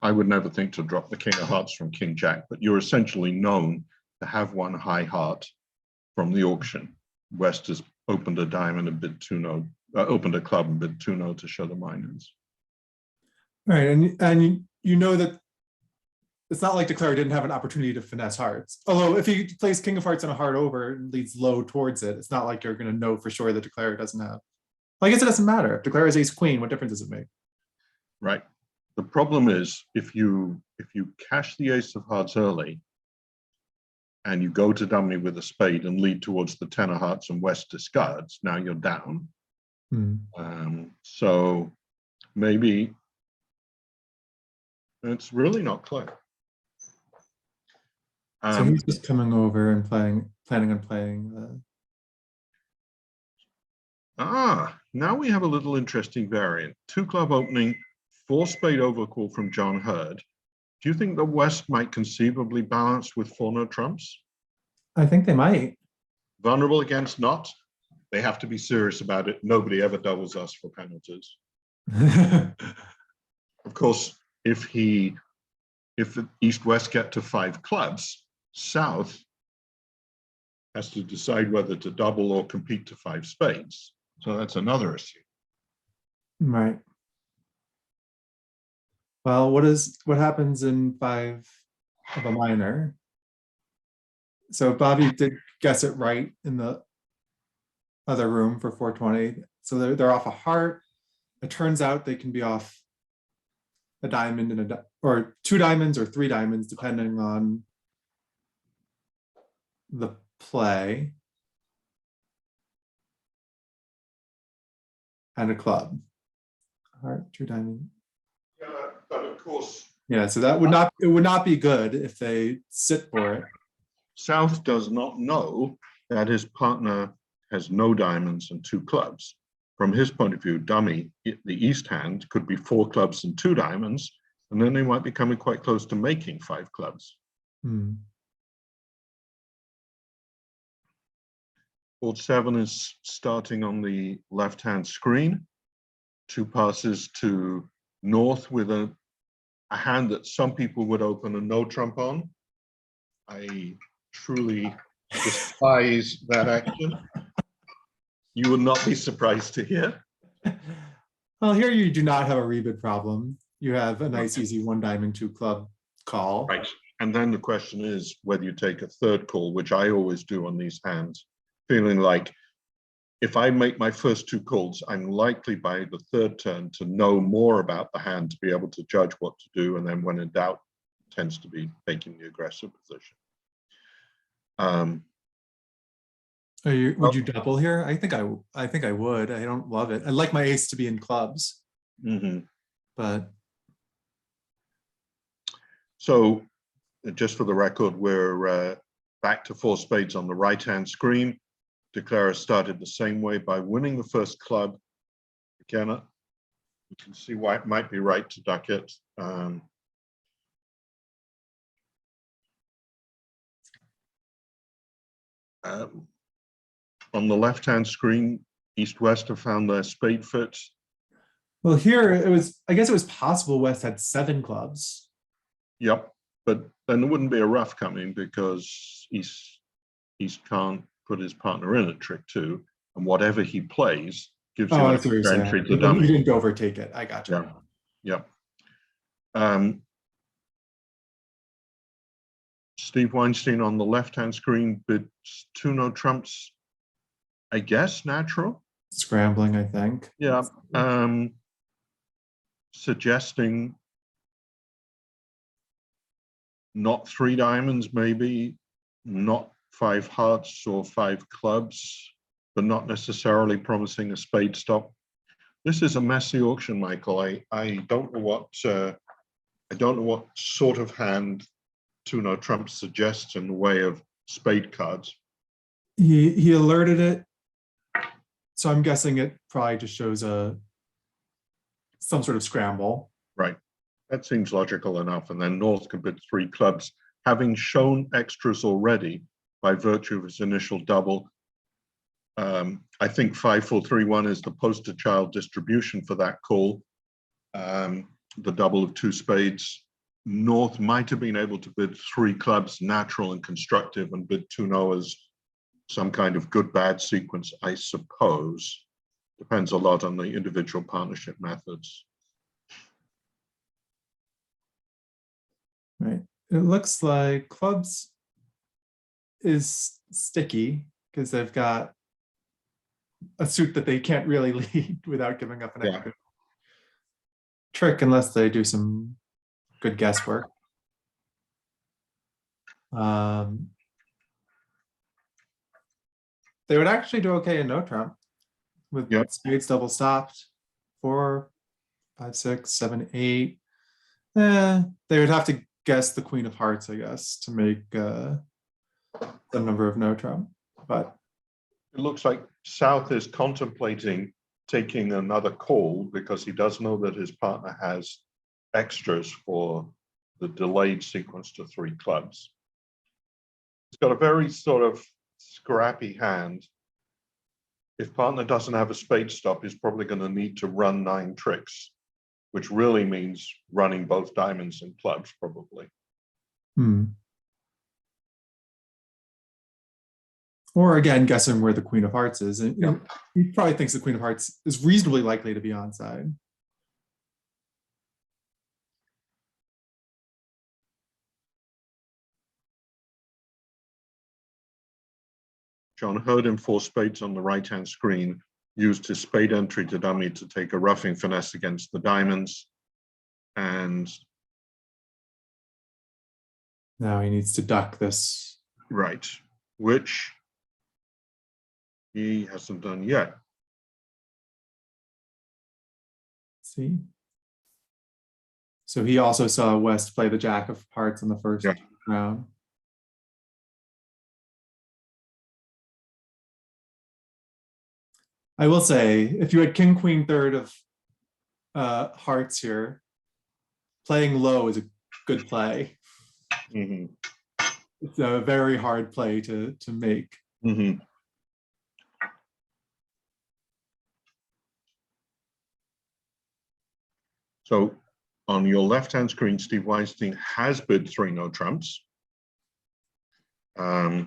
I would never think to drop the king of hearts from king jack, but you're essentially known to have one high heart from the auction. West has opened a diamond and bid 2-0, opened a club and bid 2-0 to show the minors. Right, and you know that it's not like declare didn't have an opportunity to finesse hearts. Although if he plays king of hearts and a heart over and leads low towards it, it's not like you're going to know for sure that declare doesn't have. Well, I guess it doesn't matter. If declare is ace queen, what difference does it make? Right. The problem is if you cash the ace of hearts early and you go to dummy with a spade and lead towards the 10 of hearts and West discards, now you're down. So maybe it's really not clear. So he's just coming over and planning on playing. Now we have a little interesting variant. 2 club opening, 4 spade overcall from John Hurd. Do you think the West might conceivably balance with 4-no trumps? I think they might. Vulnerable against not? They have to be serious about it. Nobody ever doubles us for penalties. Of course, if East-West get to 5 clubs, South has to decide whether to double or compete to 5 spades. So that's another issue. Right. Well, what happens in 5 of a minor? So Bobby did guess it right in the other room for 420. So they're off a heart. It turns out they can be off a diamond and or 2 diamonds or 3 diamonds, depending on the play, and a club. Heart, 2 diamonds. Yeah, but of course. Yeah, so that would not be good if they sit for it. South does not know that his partner has no diamonds and 2 clubs. From his point of view, dummy, the East hand could be 4 clubs and 2 diamonds, and then they might be coming quite close to making 5 clubs. Board 7 is starting on the left-hand screen. 2 passes to North with a hand that some people would open a no trump on. I truly despise that action. You will not be surprised to hear. Well, here you do not have a rebid problem. You have a nice, easy 1 diamond, 2 club call. Right. And then the question is whether you take a third call, which I always do on these hands, feeling like if I make my first 2 calls, I'm likely by the third turn to know more about the hand to be able to judge what to do. And then when in doubt, tends to be taking the aggressive position. Would you double here? I think I would. I don't love it. I'd like my ace to be in clubs. But so just for the record, we're back to 4 spades on the right-hand screen. Declarer started the same way by winning the first club. Again, you can see why it might be right to duck it. On the left-hand screen, East-West have found their spade fit. well, here I guess it was possible West had 7 clubs. Yep, but then there wouldn't be a rough coming because East can't put his partner in at trick 2, and whatever he plays gives you an extra entry to dummy. He didn't overtake it. I got you. Yeah. Steve Weinstein on the left-hand screen bids 2 no trumps, I guess natural. Scrambling, I think. Yeah. Suggesting not 3 diamonds, maybe, not 5 hearts or 5 clubs, but not necessarily promising a spade stop. This is a messy auction, Michael. I don't know what sort of hand 2 no trumps suggests in the way of spade cards. He alerted it, so I'm guessing it probably just shows some sort of scramble. Right. That seems logical enough. And then North can bid 3 clubs, having shown extras already by virtue of his initial double. I think 5-4-3-1 is the poster child distribution for that call. The double of 2 spades. North might have been able to bid 3 clubs, natural and constructive, and bid 2 no as some kind of good-bad sequence, I suppose. Depends a lot on the individual partnership methods. Right. It looks like clubs is sticky because they've got a suit that they can't really lead without giving up an extra trick unless they do some good guesswork. They would actually do okay in no trump with spades double stopped. 4, 5, 6, 7, 8. They would have to guess the queen of hearts, I guess, to make the number of no trump. But it looks like South is contemplating taking another call because he does know that his partner has extras for the delayed sequence to 3 clubs. He's got a very sort of scrappy hand. If partner doesn't have a spade stop, he's probably going to need to run 9 tricks, which really means running both diamonds and clubs, probably. Or again, guessing where the queen of hearts is. And he probably thinks the queen of hearts is reasonably likely to be onside. John Hurd in 4 spades on the right-hand screen used his spade entry to dummy to take a roughing finesse against the diamonds. And now he needs to duck this. Right, which he hasn't done yet. See? So he also saw West play the jack of hearts in the first round. I will say, if you had king, queen, third of hearts here, playing low is a good play. It's a very hard play to make. So on your left-hand screen, Steve Weinstein has bid 3 no trumps. I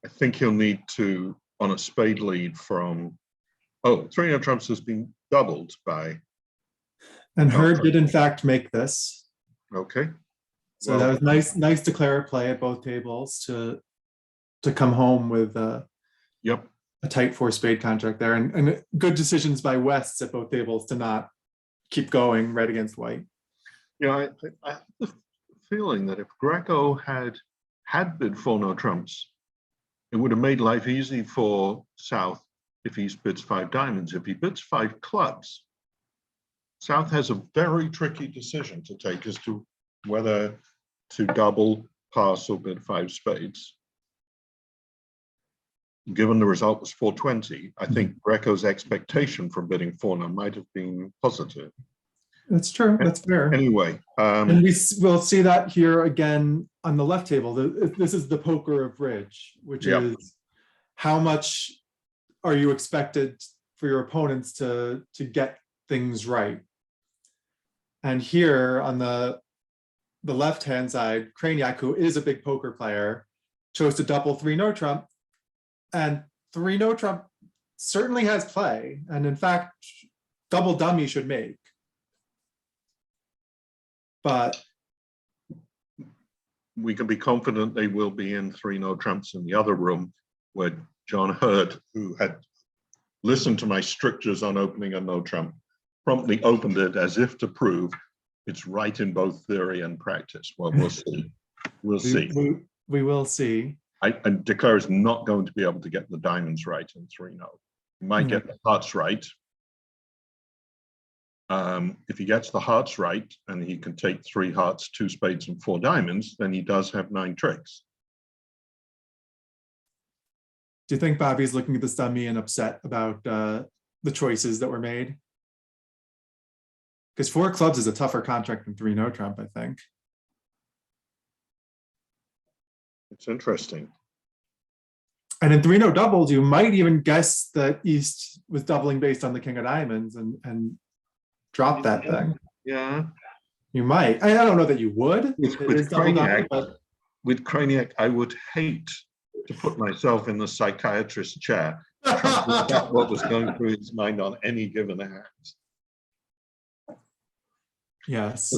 think he'll need to, on a spade lead from, 3 no trumps has been doubled by. And Hurd did in fact make this. Okay. So well, that was nice declarative play at both tables to come home with a tight 4 spade contract there, and good decisions by Wests at both tables to not keep going right against white. Yeah, I have the feeling that if Greco had bid 4 no trumps, it would have made life easy for South if he bids 5 diamonds. If he bids 5 clubs, South has a very tricky decision to take as to whether to double, pass, or bid 5 spades. Given the result was 420, I think Greco's expectation from bidding 4 no might have been positive. That's true. That's fair. Anyway, and we'll see that here again on the left table. This is the poker of bridge, which is how much are you expected for your opponents to get things right. And here on the left-hand side, Craniac, who is a big poker player, chose to double 3 no trump, and 3 no trump certainly has play, and in fact, double dummy should make. But we can be confident they will be in 3 no trumps in the other room, where John Hurd, who had listened to my strictures on opening a no trump, promptly opened it as if to prove it's right in both theory and practice. Well, we'll see. We'll see. We will see. I declare is not going to be able to get the diamonds right in 3 no. He might get the hearts right. If he gets the hearts right and he can take 3 hearts, 2 spades, and 4 diamonds, then he does have 9 tricks. Do you think Bobby's looking at this dummy and upset about the choices that were made? Because 4 clubs is a tougher contract than 3 no trump, I think. It's interesting. And in 3 no doubles, you might even guess that East was doubling based on the king of diamonds and drop that thing. Yeah. You might. I don't know that you would. With Craniac, I would hate to put myself in the psychiatrist's chair about what was going through his mind on any given hand. Yes.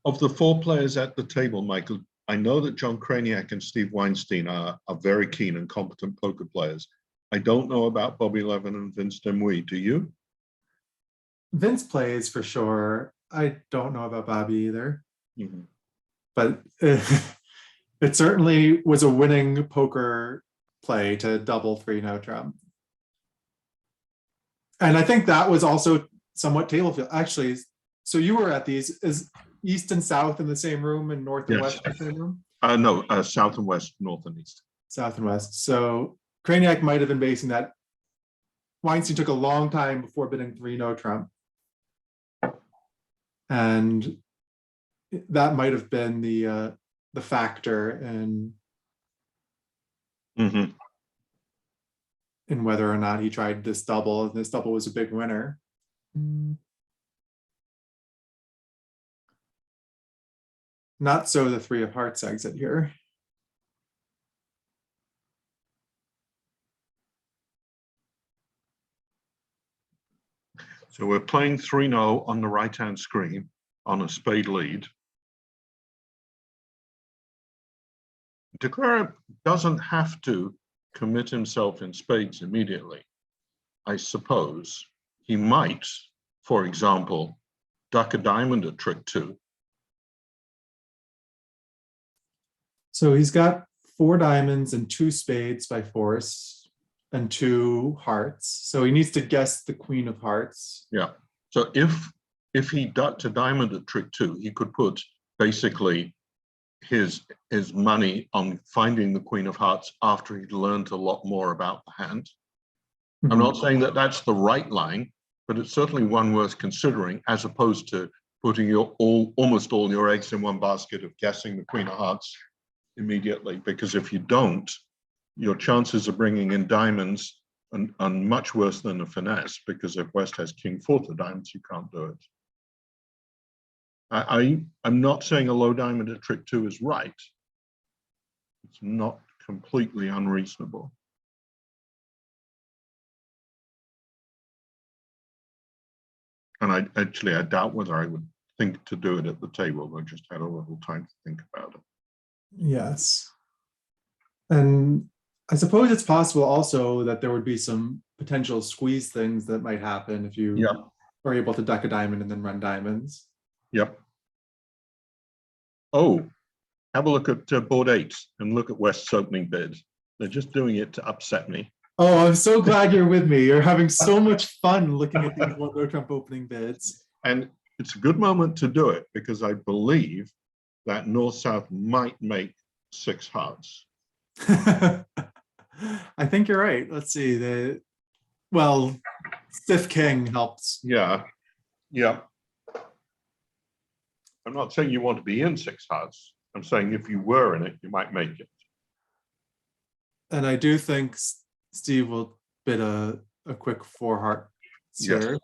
Of the 4 players at the table, Michael, I know that John Craniac and Steve Weinstein are very keen and competent poker players. I don't know about Bobby Levin and Vince Demouy. Do you? Vince plays for sure. I don't know about Bobby either. Mm-hmm. But it certainly was a winning poker play to double 3 no trump. And I think that was also somewhat table feel. Actually, so you were at these. Is East and South in the same room and North and West in the same room? No, South and West, North and East. South and West. So Craniac might have been basing that. Weinstein took a long time before bidding 3 no trump. And that might have been the factor in whether or not he tried this double. And this double was a big winner. Not so the 3 of hearts exit here. So we're playing 3 no on the right-hand screen on a spade lead. Declare doesn't have to commit himself in spades immediately. I suppose he might, for example, duck a diamond at trick 2. So he's got 4 diamonds and 2 spades by force and 2 hearts. So he needs to guess the queen of hearts. Yeah. So if he ducked a diamond at trick 2, he could put basically his money on finding the queen of hearts after he'd learned a lot more about the hand. I'm not saying that that's the right line, but it's certainly one worth considering, as opposed to putting almost all your eggs in one basket of guessing the queen of hearts immediately. Because if you don't, your chances of bringing in diamonds and much worse than a finesse, because if West has king fourth of diamonds, you can't do it. I'm not saying a low diamond at trick 2 is right. It's not completely unreasonable. And I doubt whether I would think to do it at the table. I just had a little time to think about it. Yes. And I suppose it's possible also that there would be some potential squeeze things that might happen if you are able to duck a diamond and then run diamonds. Yep. Oh, have a look at board 8 and look at West's opening bid. They're just doing it to upset me. Oh, I'm so glad you're with me. You're having so much fun looking at these low Trump opening bids. And it's a good moment to do it because I believe that North-South might make 6 hearts. I think you're right. Let's see. Well, stiff king helps. Yeah. Yeah. I'm not saying you want to be in 6 hearts. I'm saying if you were in it, you might make it. And I do think Steve will bid a quick 4 heart here. Yes.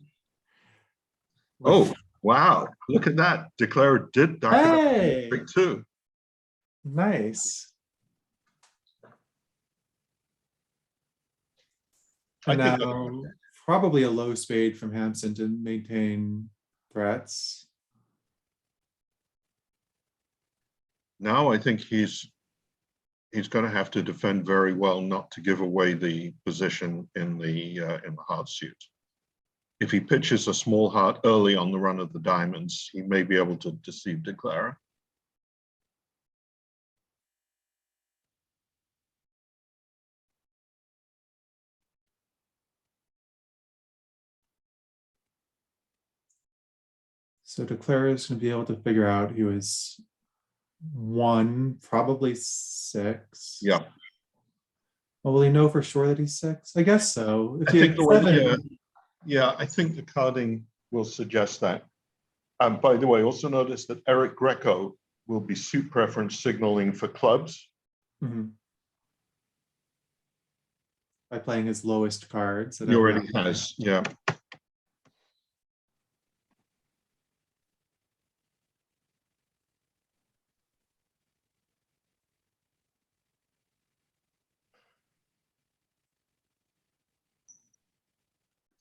Oh, wow. Look at that. Declarer did duck hey! trick 2. Nice. I And think now probably a low spade from Hampson to maintain threats. Now I think he's going to have to defend very well not to give away the position in the heart suit. If he pitches a small heart early on the run of the diamonds, he may be able to deceive declarer. So declarer is going to be able to figure out he was 1, probably 6. Yeah. Well, will he know for sure that he's 6? I guess so. If I he think had 7, yeah, I think the carding will suggest that. By the way, also notice that Eric Greco will be suit preference signaling for clubs. By playing his lowest cards. He already has, yeah.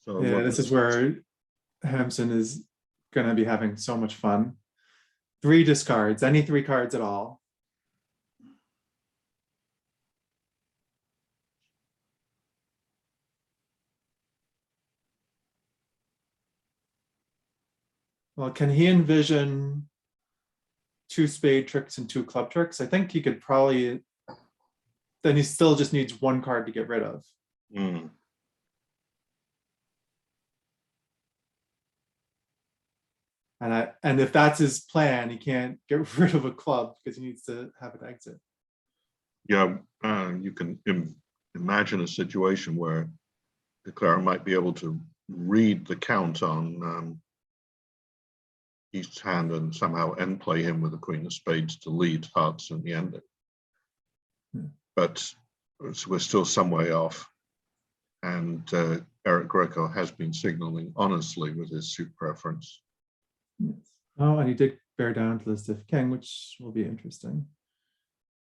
So yeah, this is where Hampson is going to be having so much fun. 3 discards, any 3 cards at all. Well, can he envision 2 spade tricks and 2 club tricks? I think he could probably, then he still just needs 1 card to get rid of. And if that's his plan, he can't get rid of a club because he needs to have it exit. Yeah, you can imagine a situation where declarer might be able to read the count on East's hand and somehow end play him with the queen of spades to lead hearts in the ending. But we're still some way off. And Eric Greco has been signaling honestly with his suit preference. Yes. Oh, and he did bear down to the stiff king, which will be interesting.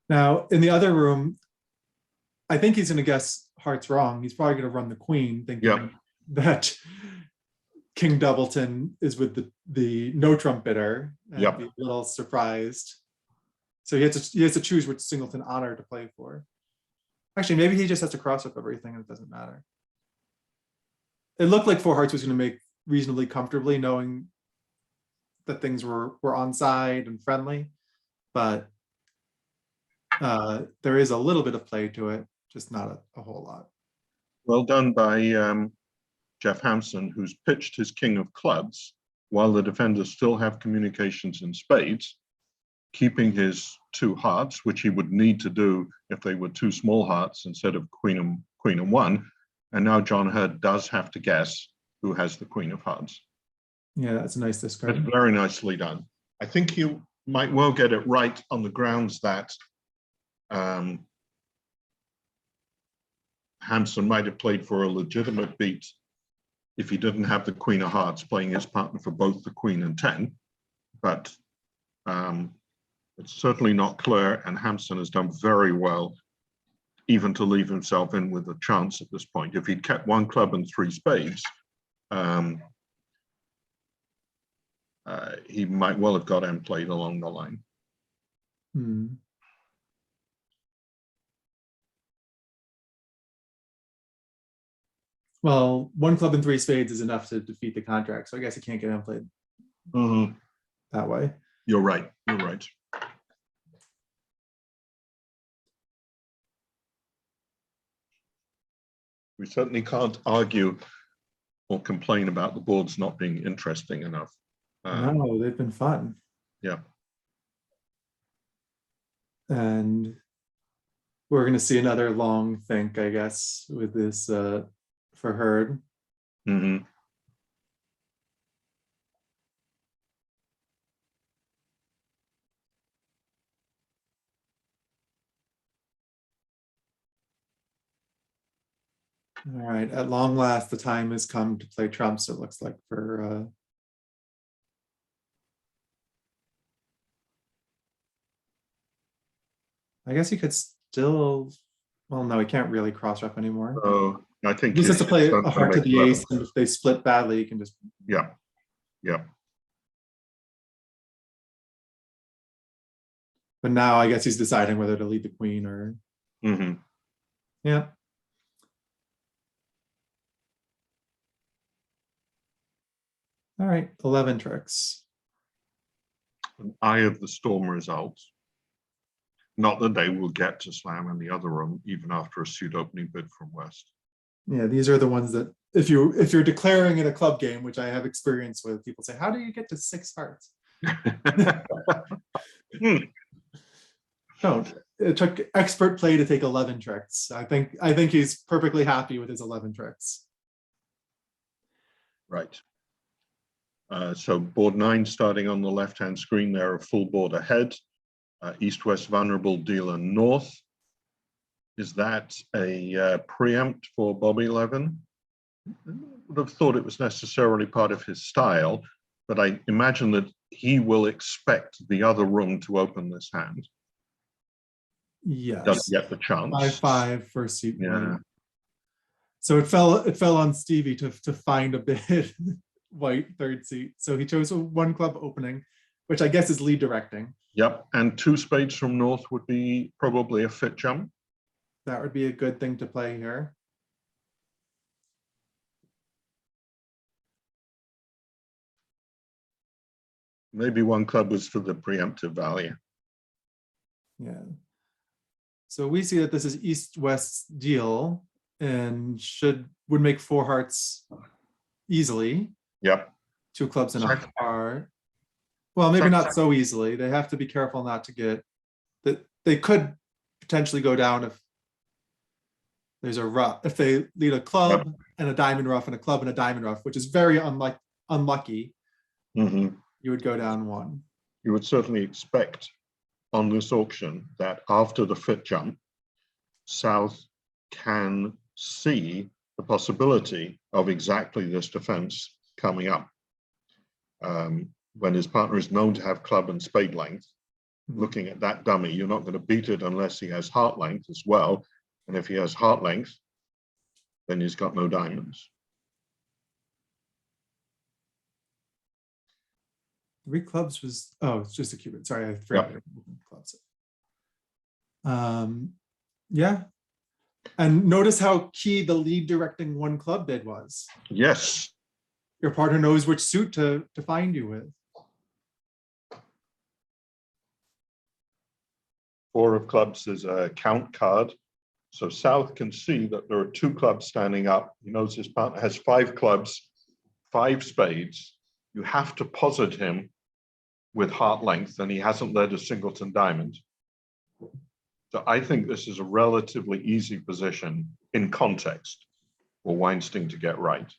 Now, in the other room, I think he's going to guess hearts wrong. He's probably going to run the queen, thinking that King Doubleton is with the no trump bidder, and be a little surprised. So he has to choose which singleton honor to play for. Actually, maybe he just has to cross up everything and it doesn't matter. It looked like 4 hearts was going to make reasonably comfortably, knowing that things were on side and friendly, but there is a little bit of play to it, just not a whole lot. Well done by Jeff Hampson, who's pitched his king of clubs while the defenders still have communications in spades, keeping his 2 hearts, which he would need to do if they were 2 small hearts instead of queen and 1. And now John Hurd does have to guess who has the queen of hearts. Yeah, that's a nice discard. That's very nicely done. I think you might well get it right on the grounds that Hampson might have played for a legitimate beat if he didn't have the Queen of Hearts playing his partner for both the Queen and 10, but it's certainly not clear, and Hampson has done very well even to leave himself in with a chance at this point. If he'd kept 1 club and 3 spades, he might well have got end played along the line. Well, 1 club and 3 spades is enough to defeat the contract, so I guess he can't get end played that way. You're right. You're right. We certainly can't argue or complain about the boards not being interesting enough. No, they've been fun. Yeah. And we're going to see another long think, I guess, with this for Hurd. All right, at long last, the time has come to play trumps, it looks like, for I guess he could still, well, no, he can't really cross-rep anymore. Oh, I think he has to play a heart to the level. ace, and if they split badly, he can just... Yeah, yeah. But now I guess he's deciding whether to lead the queen or... Yeah. All right, 11 tricks. An eye of the storm results. Not that they will get to slam in the other room, even after a suit opening bid from West. Yeah, these are the ones that if you're declaring in a club game, which I have experience with, people say, how do you get to 6 hearts? Don't. It took expert play to take 11 tricks. I think he's perfectly happy with his 11 tricks. Right. So board 9 starting on the left-hand screen there, a full board ahead. East-west vulnerable, dealer north. Is that a preempt for Bobby Levin? I would have thought it was necessarily part of his style, but I imagine that he will expect the other room to open this hand. Yes. Doesn't get the chance. 5-5 for suit. Yeah. So it fell on Stevie to find a bid white third seat. So he chose a 1 club opening, which I guess is lead directing. Yep, and 2 spades from north would be probably a fit jump. That would be a good thing to play here. Maybe 1 club was for the preemptive value. Yeah. So we see that this is east-west deal and would make 4 hearts easily. Yep. 2 clubs and a heart. Well, maybe not so easily. They have to be careful not to get that. They could potentially go down if there's a ruff. If they lead a club and a diamond ruff and a club and a diamond ruff, which is very unlucky, you would go down 1. You would certainly expect on this auction that after the fit jump, South can see the possibility of exactly this defense coming up. When his partner is known to have club and spade length, looking at that dummy, you're not going to beat it unless he has heart length as well. And if he has heart length, then he's got no diamonds. 3 clubs was, oh, it's just a cubit. Sorry, I forgot. Clubs. Yeah. And notice how key the lead directing 1 club bid was. Yes. Your partner knows which suit to find you with. 4 of clubs is a count card. So South can see that there are 2 clubs standing up. He knows his partner has 5 clubs, 5 spades. You have to posit him with heart length, and he hasn't led a singleton diamond. So I think this is a relatively easy position in context for Weinstein to get right.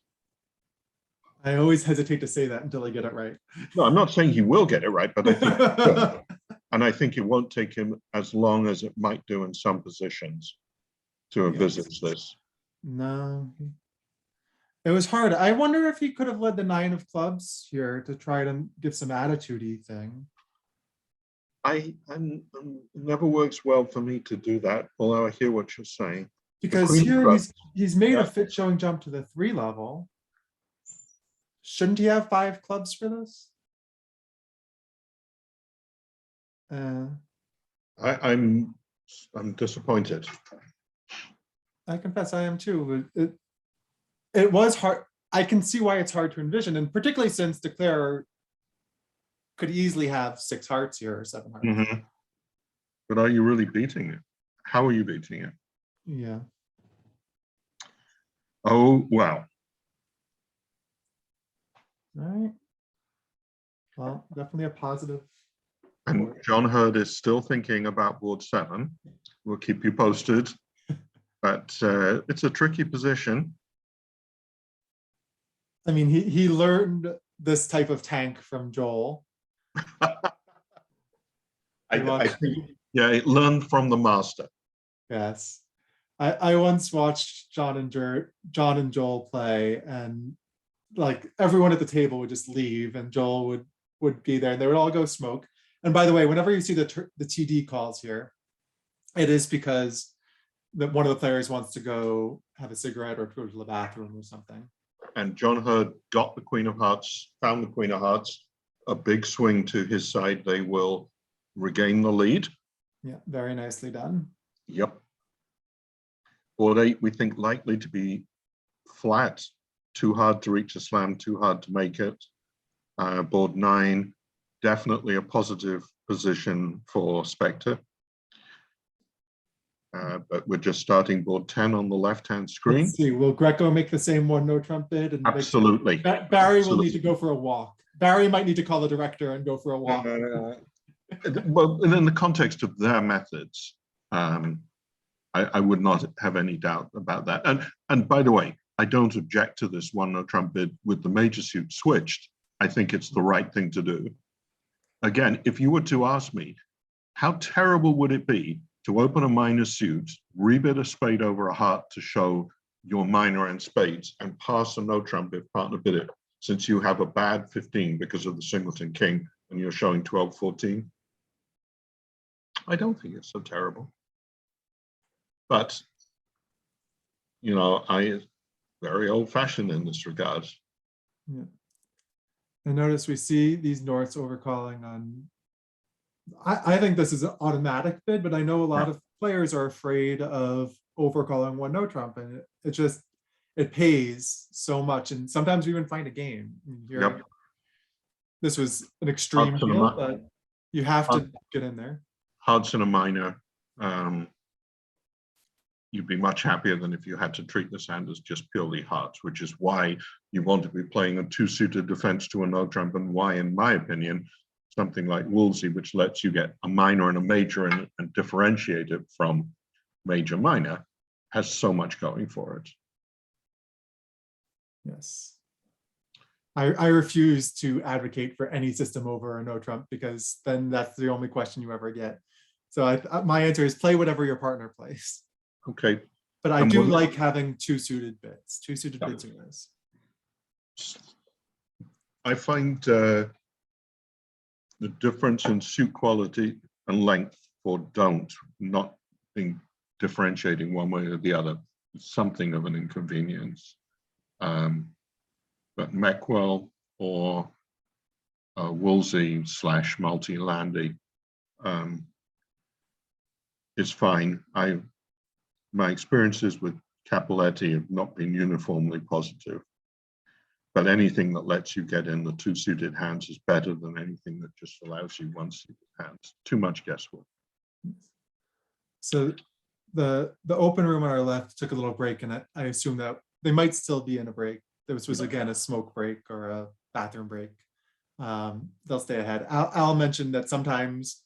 I always hesitate to say that until I get it right. No, I'm not saying he will get it right, but I think he will. And I think it won't take him as long as it might do in some positions to envisage this. No. It was hard. I wonder if he could have led the 9 of clubs here to try to give some attitude-y thing. It never works well for me to do that, although I hear what you're saying. Because here he's made a fit showing jump to the 3 level. Shouldn't he have 5 clubs for this? I'm disappointed. I confess I am too. It was hard. I can see why it's hard to envision, and particularly since Declare could easily have 6 hearts here or 7 hearts. Mm-hmm. But are you really beating it? How are you beating it? Yeah. Oh, wow. All right. Well, definitely a positive. And John Hurd is still thinking about board 7. We'll keep you posted. But it's a tricky position. I mean, he learned this type of tank from Joel. I think, yeah, it learned from the master. Yes. I once watched John and Joel play, and like everyone at the table would just leave and Joel would be there and they would all go smoke. And by the way, whenever you see the TD calls here, it is because one of the players wants to go have a cigarette or go to the bathroom or something. And John Hurd got the Queen of Hearts, found the Queen of Hearts, a big swing to his side. They will regain the lead. Yeah, very nicely done. Yep. Board 8, we think likely to be flat. Too hard to reach a slam, too hard to make it. Board 9, definitely a positive position for Spectre. But we're just starting board 10 on the left-hand screen. Let's see, will Greco make the same one, no trump bid? And absolutely. Barry absolutely. Will need to go for a walk. Barry might need to call the director and go for a walk. Well, in the context of their methods, I would not have any doubt about that. And by the way, I don't object to this one no trump bid with the major suit switched. I think it's the right thing to do. Again, if you were to ask me, how terrible would it be to open a minor suit, rebid a spade over a heart to show your minor and spades, and pass a no trump if partner bid it, since you have a bad 15 because of the singleton king and you're showing 12, 14? I don't think it's so terrible. But, you know, I very old-fashioned in this regard. Yeah. And notice we see these Norths overcalling on. I think this is an automatic bid, but I know a lot of players are afraid of overcalling one no trump, and it pays so much, and sometimes we even find a game. Here, this was an extreme deal, but you have to get in there. Hearts in a minor. You'd be much happier than if you had to treat this hand as just purely hearts, which is why you want to be playing a 2-suited defense to a no trump, and why, in my opinion, something like Woolsey, which lets you get a minor and a major and differentiate it from major minor, has so much going for it. Yes. I refuse to advocate for any system over a no trump, because then that's the only question you ever get. So my answer is play whatever your partner plays. Okay. But I do like having 2 suited bids. 2 suited bids are nice. I find the difference in suit quality and length for don't not being differentiating one way or the other is something of an inconvenience. But Meckwell or Woolsey / multi-landy is fine. My experiences with Capoletti have not been uniformly positive, but anything that lets you get in the 2-suited hands is better than anything that just allows you 1-suited hands. Too much guesswork. So the open room on our left took a little break, and I assume that they might still be in a break. This was again a smoke break or a bathroom break. They'll stay ahead. Al mentioned that sometimes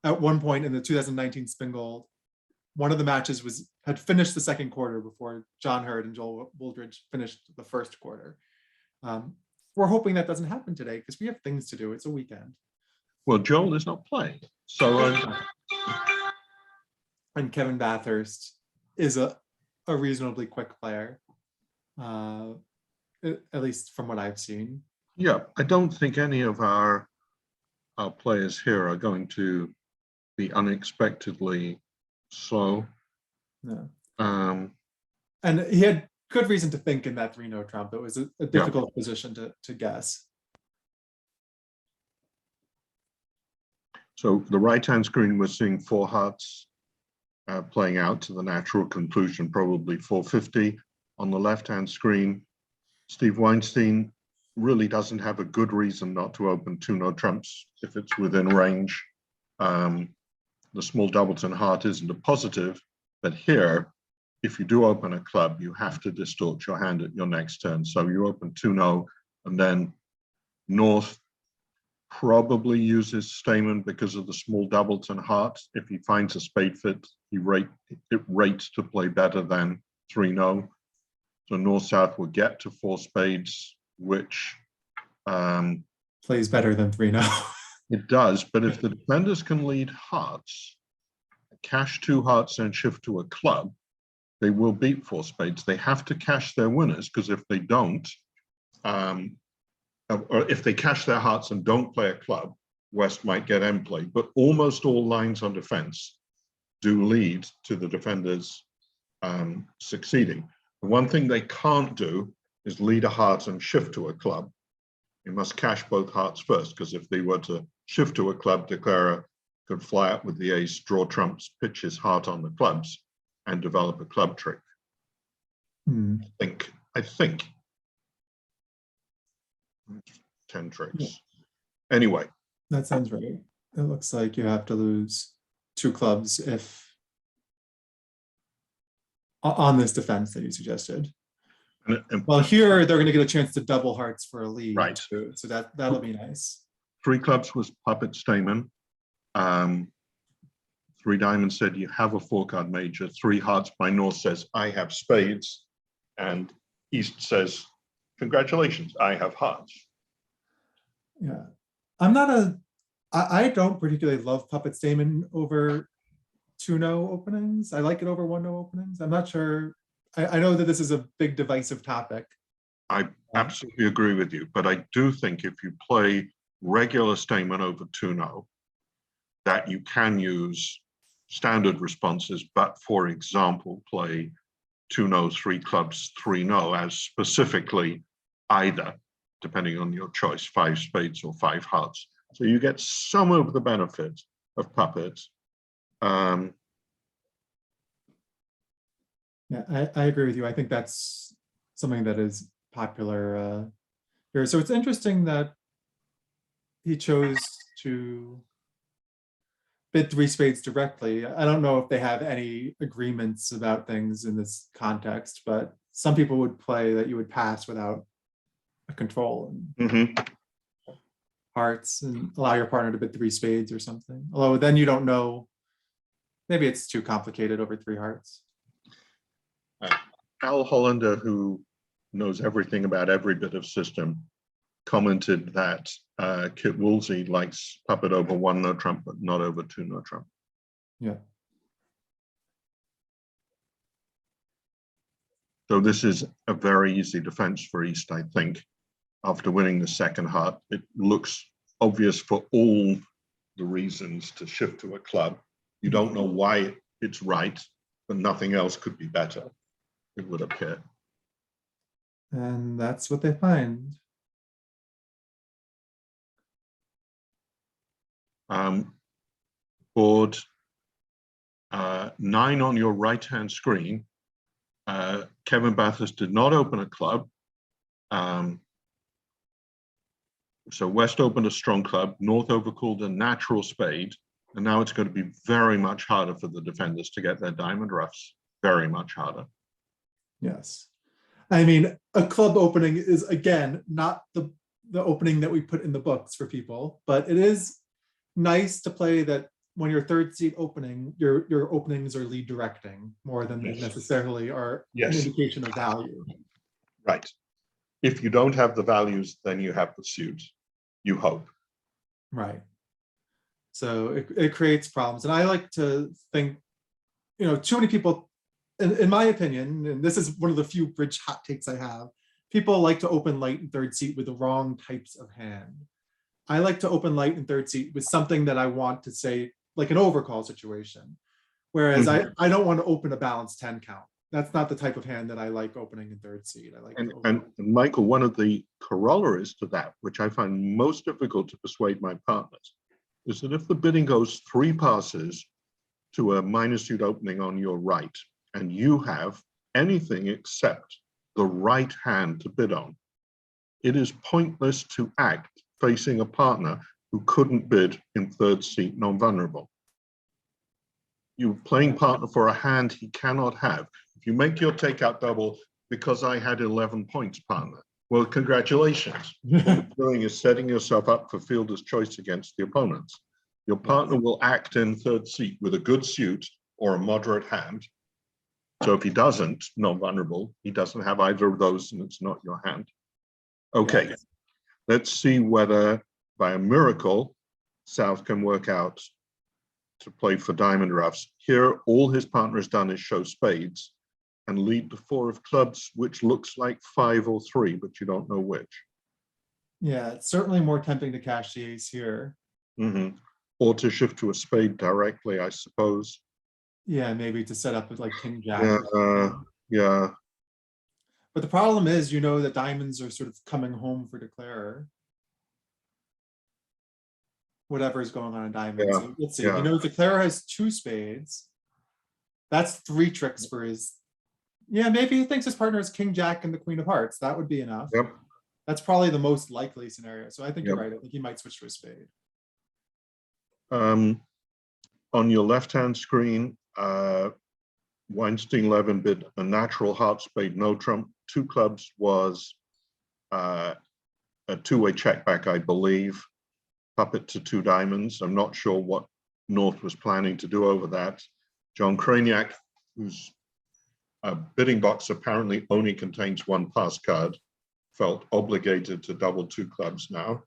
at one point in the 2019 Spin Gold, one of the matches had finished the second quarter before John Hurd and Joel Wooldridge finished the first quarter. We're hoping that doesn't happen today because we have things to do. It's a weekend. Well, Joel is not playing, so and Kevin Bathurst is a reasonably quick player, at least from what I've seen. Yeah, I don't think any of our players here are going to be unexpectedly slow. No. Um, And he had good reason to think in that 3-no trump. It was a difficult position to guess. So the right-hand screen, we're seeing 4 hearts playing out to the natural conclusion, probably 450. On the left-hand screen, Steve Weinstein really doesn't have a good reason not to open 2-no trumps if it's within range. The small doubleton heart isn't a positive, but here, if you do open a club, you have to distort your hand at your next turn. So you open 2-no, and then North probably uses Stamen because of the small doubleton heart. If he finds a spade fit, it rates to play better than 3-no. So North-South will get to 4 spades, which plays better than 3-no. It does, but if the defenders can lead hearts, cash 2 hearts and shift to a club, they will beat 4 spades. They have to cash their winners, because if they don't, or if they cash their hearts and don't play a club, West might get end play. But almost all lines on defense do lead to the defenders succeeding. The one thing they can't do is lead a heart and shift to a club. You must cash both hearts first, because if they were to shift to a club, declarer could fly up with the ace, draw trumps, pitch his heart on the clubs, and develop a club trick. I think 10 tricks. Yeah. Anyway. That sounds right. It looks like you have to lose 2 clubs if on this defense that you suggested. Well, here they're going to get a chance to double hearts for a lead, right? Too, so that'll be nice. 3 clubs was puppet Stamen. 3 diamonds said you have a 4-card major. 3 hearts by North says I have spades, and East says congratulations, I have hearts. Yeah, I don't particularly love puppet Stamen over 2-no openings. I like it over 1-no openings. I'm not sure. I know that this is a big divisive topic. I absolutely agree with you, but I do think if you play regular Stamen over 2-no, that you can use standard responses, but for example, play 2-no, 3 clubs, 3-no as specifically either, depending on your choice, 5 spades or 5 hearts. So you get some of the benefit of puppets. Yeah, I agree with you. I think that's something that is popular here. So it's interesting that he chose to bid 3 spades directly. I don't know if they have any agreements about things in this context, but some people would play that you would pass without a control and hearts and allow your partner to bid 3 spades or something. Although then you don't know, maybe it's too complicated over 3 hearts. Al Hollander, who knows everything about every bit of system, commented that Kit Woolsey likes puppet over 1-no trump, but not over 2-no trump. Yeah. So this is a very easy defense for East, I think. After winning the second heart, it looks obvious for all the reasons to shift to a club. You don't know why it's right, but nothing else could be better, it would appear. And that's what they find. Board 9 on your right-hand screen. Kevin Bathurst did not open a club. So West opened a strong club, North overcalled a natural spade, and now it's going to be very much harder for the defenders to get their diamond roughs, very much harder. Yes. I mean, a club opening is, again, not the opening that we put in the books for people, but it is nice to play that when you're third seat opening, your openings are lead directing more than they necessarily are an indication of value. Right. If you don't have the values, then you have the suit, you hope. Right. So it creates problems. And I like to think, too many people in my opinion, and this is one of the few bridge hot takes I have, people like to open light in third seat with the wrong types of hand. I like to open light in third seat with something that I want to say, like an overcall situation. Whereas I don't want to open a balanced 10 count. That's not the type of hand that I like opening in third seat. I like and Michael, one of the corollaries to that, which I find most difficult to persuade my partners, is that if the bidding goes 3 passes to a minor suit opening on your right, and you have anything except the right hand to bid on, it is pointless to act facing a partner who couldn't bid in third seat non-vulnerable. You're playing partner for a hand he cannot have. If you make your takeout double because I had 11 points, partner, well, congratulations. What you're doing is setting yourself up for fielder's choice against the opponents. Your partner will act in third seat with a good suit or a moderate hand. So if he doesn't, non-vulnerable, he doesn't have either of those and it's not your hand. Okay, let's see whether by a miracle, South can work out to play for diamond ruffs. Here, all his partner has done is show spades and lead the 4 of clubs, which looks like 5 or 3, but you don't know which. Yeah, it's certainly more tempting to cash the ace here. Or to shift to a spade directly, I suppose. Yeah, maybe to set up with like king jack. Yeah. But the problem is, you know, that diamonds are sort of coming home for declarer. Whatever is going on in diamonds. So let's see. You know, declarer has 2 spades. That's 3 tricks for his. Yeah, maybe he thinks his partner is king jack and the queen of hearts. That would be enough. That's probably the most likely scenario. So I think you're right. I think he might switch to a spade. On your left-hand screen, Weinstein-Levin bid a natural heart spade, no trump. 2 clubs was a 2-way check back, I believe. Puppet to 2 diamonds. I'm not sure what North was planning to do over that. John Craniac, whose bidding box apparently only contains 1 pass card, felt obligated to double 2 clubs now.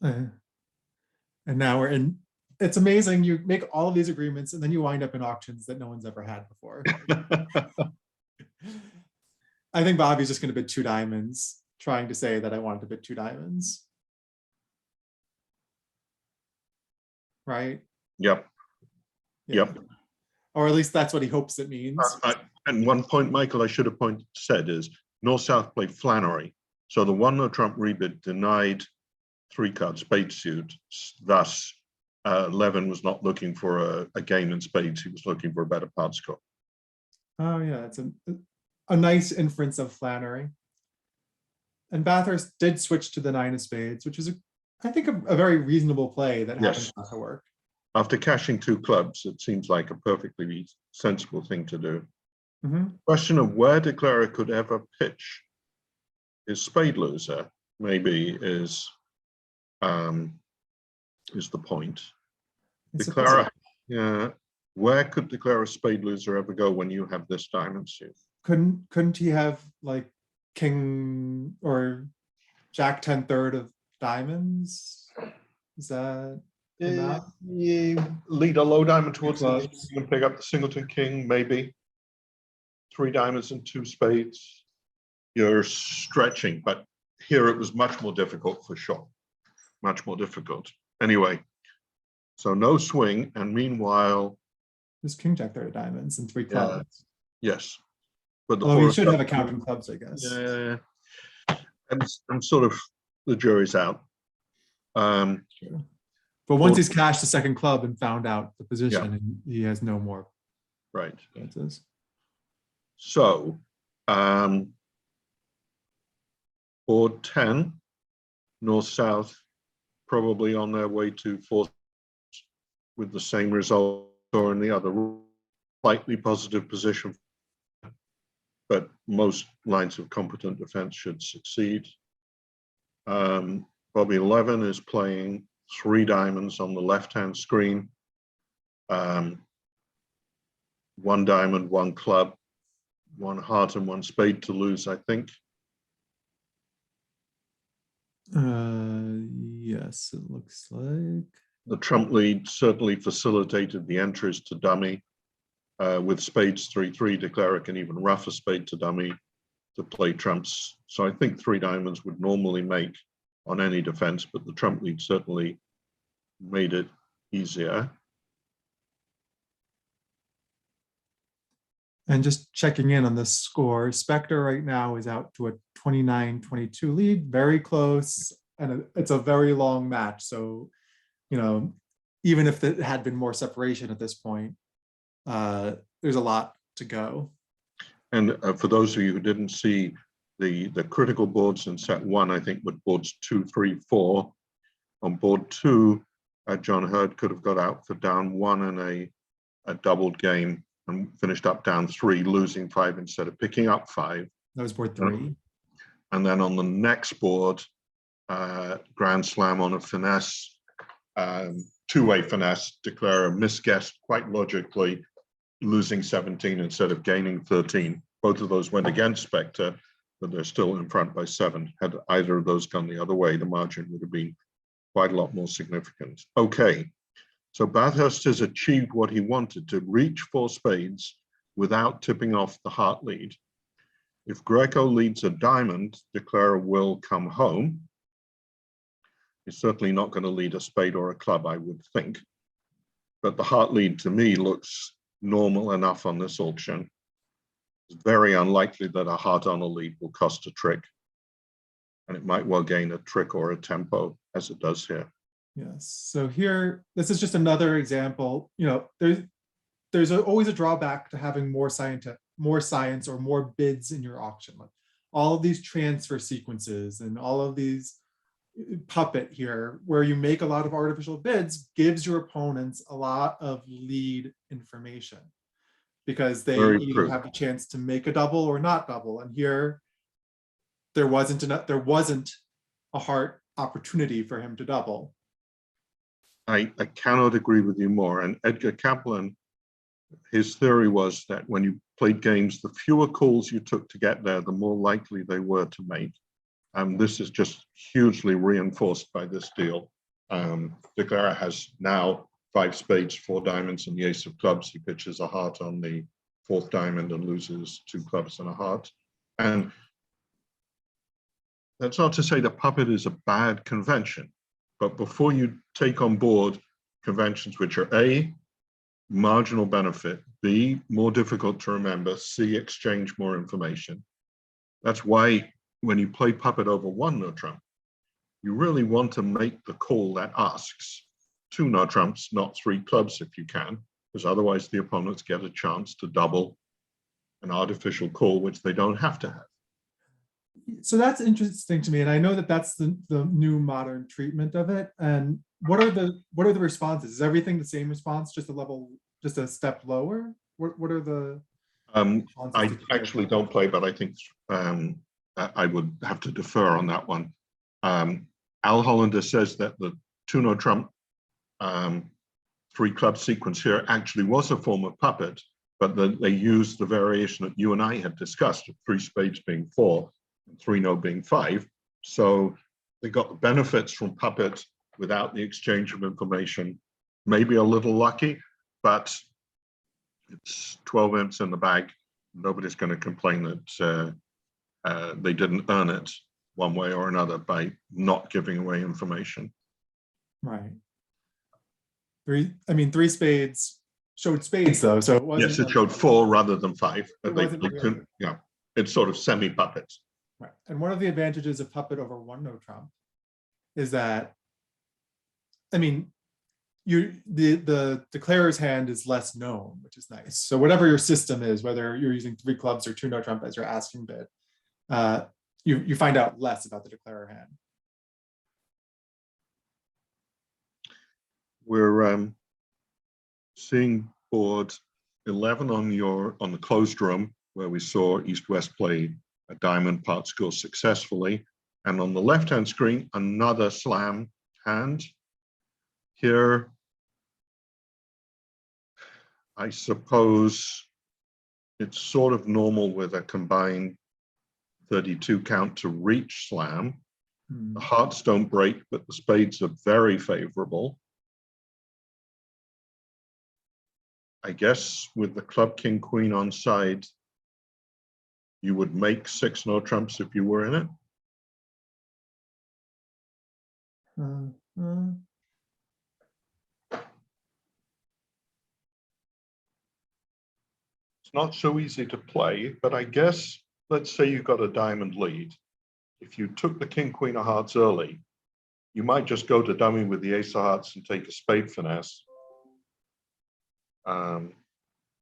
And now we're in. It's amazing. You make all of these agreements and then you wind up in auctions that no one's ever had before. I think Bobby's just going to bid 2 diamonds, trying to say that I wanted to bid 2 diamonds. Right? Yep. Or at least that's what he hopes it means. And one point, Michael, I should have said is North-South played Flannery. So the 1 no trump rebid denied 3-card spade suit. Thus, Levin was not looking for a game in spades. He was looking for a better part score. Oh yeah, it's a nice inference of Flannery. And Bathurst did switch to the 9 of spades, which is, I think, a very reasonable play that happens not to work. After cashing 2 clubs, it seems like a perfectly sensible thing to do. Question of where declarer could ever pitch his spade loser maybe is the point. Declarer, where could declare a spade loser ever go when you have this diamond suit? Couldn't he have like king or jack 10-3 of diamonds? Is that enough? You lead a low diamond towards the and pick up the singleton king, maybe 3 diamonds and 2 spades. You're stretching, but here it was much more difficult for sure. Much more difficult. Anyway, so no swing, and meanwhile, there's king jack 3 of diamonds and 3 clubs. Yes, but the we should have a count in clubs, I guess. Yeah, I'm sort of, the jury's out. Sure. But once he's cashed the 2nd club and found out the position, and he has no more chances. So, board 10, North-South, probably on their way to 4th with the same result or in the other, slightly positive position, but most lines of competent defense should succeed. Bobby Levin is playing 3 diamonds on the left-hand screen. 1 diamond, 1 club, 1 heart and 1 spade to lose, I think. Yes, it looks like. The trump lead certainly facilitated the entries to dummy. With spades 3-3, declarer can even rough a spade to dummy to play trumps. So I think 3 diamonds would normally make on any defense, but the trump lead certainly made it easier. And just checking in on the score, Spectre right now is out to a 29-22 lead, very close, and it's a very long match. So, you know, even if it had been more separation at this point, there's a lot to go. And for those of you who didn't see the critical boards in set 1, I think with boards 2, 3, 4. On board 2, John Hurd could have got out for down 1 in a doubled game and finished up down 3, losing 5 instead of picking up 5. That was board 3. And then on the next board, Grand Slam on a finesse, two-way finesse, declare a misguess quite logically, losing 17 instead of gaining 13. Both of those went against Spectre, but they're still in front by 7. Had either of those gone the other way, the margin would have been quite a lot more significant. Okay, so Bathurst has achieved what he wanted, to reach 4 spades without tipping off the heart lead. If Greco leads a diamond, declarer will come home. He's certainly not going to lead a spade or a club, I would think. But the heart lead to me looks normal enough on this auction. It's very unlikely that a heart on a lead will cost a trick. And it might well gain a trick or a tempo, as it does here. Yes, so here, this is just another example. You know, there's always a drawback to having more science or more bids in your auction. Like all of these transfer sequences and all of these puppet here, where you make a lot of artificial bids, gives your opponents a lot of lead information because they either have a chance to make a double or not double. And here, there wasn't a heart opportunity for him to double. I cannot agree with you more. And Edgar Kaplan, his theory was that when you played games, the fewer calls you took to get there, the more likely they were to make. This is just hugely reinforced by this deal. Declarer has now 5 spades, 4 diamonds, and the ace of clubs. He pitches a heart on the 4th diamond and loses 2 clubs and a heart. And that's not to say that puppet is a bad convention, but before you take on board conventions which are A, marginal benefit, B, more difficult to remember, C, exchange more information. That's why when you play puppet over 1 no trump, you really want to make the call that asks 2 no trumps, not 3 clubs if you can, because otherwise the opponents get a chance to double an artificial call, which they don't have to have. So that's interesting to me, and I know that that's the new modern treatment of it. And what are the responses? Is everything the same response, just a step lower? What are the? I actually don't play, but I think I would have to defer on that one. Al Hollander says that the 2 no trump 3 club sequence here actually was a form of puppet, but they used the variation that you and I had discussed, 3 spades being 4. 3 no being 5, so they got the benefits from puppet without the exchange of information. Maybe a little lucky, but it's 12 imps in the bag. Nobody's going to complain that they didn't earn it one way or another by not giving away information. Right. 3 spades showed spades though, so it wasn't. Yes, it showed 4 rather than 5. They couldn't, yeah, it's sort of semi-puppets. Right. And one of the advantages of puppet over 1 no trump is that, I mean, the declarer's hand is less known, which is nice. So whatever your system is, whether you're using 3 clubs or 2 no trump as your asking bid, you find out less about the declarer hand. We're seeing board 11 on the closed room, where we saw East-West play a diamond part score successfully. And on the left-hand screen, another slam hand. Here, I suppose it's sort of normal with a combined 32 count to reach slam. The hearts don't break, but the spades are very favorable. I guess with the club king queen on side, you would make 6 no trumps if you were in it. It's not so easy to play, but I guess, let's say you got a diamond lead. If you took the king queen of hearts early, you might just go to dummy with the ace of hearts and take a spade finesse.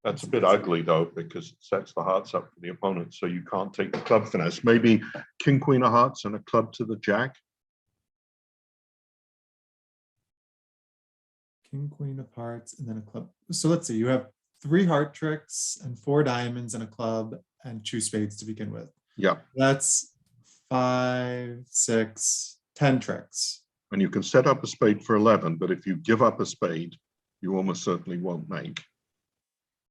That's a bit ugly though, because it sets the hearts up for the opponent, so you can't take the club finesse. Maybe king queen of hearts and a club to the jack. King, queen of hearts, and then a club. So let's see, you have 3 heart tricks and 4 diamonds and a club and 2 spades to begin with. Yeah. That's 5, 6, 10 tricks. And you can set up a spade for 11, but if you give up a spade, you almost certainly won't make.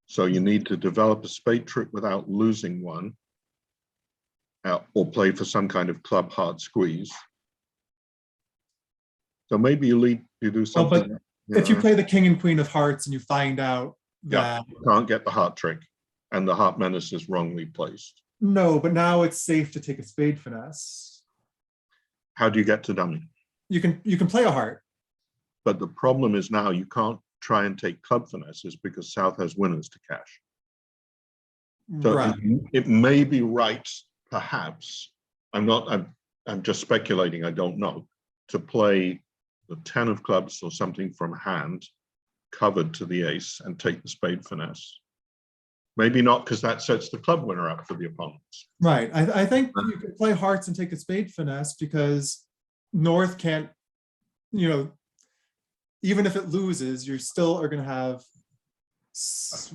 So you need to develop a spade trick without losing one, or play for some kind of club heart squeeze. So maybe you do something. Well, but if you play the king and queen of hearts and you find out that you can't get the heart trick and the heart menace is wrongly placed. No, but now it's safe to take a spade finesse. How do you get to dummy? You can play a heart. But the problem is now you can't try and take club finesses because South has winners to cash. So right. it may be right, perhaps. I'm just speculating, I don't know, to play the 10 of clubs or something from hand covered to the ace and take the spade finesse. Maybe not, because that sets the club winner up for the opponents. Right. I think you can play hearts and take a spade finesse because North can't, even if it loses, you still are going to have,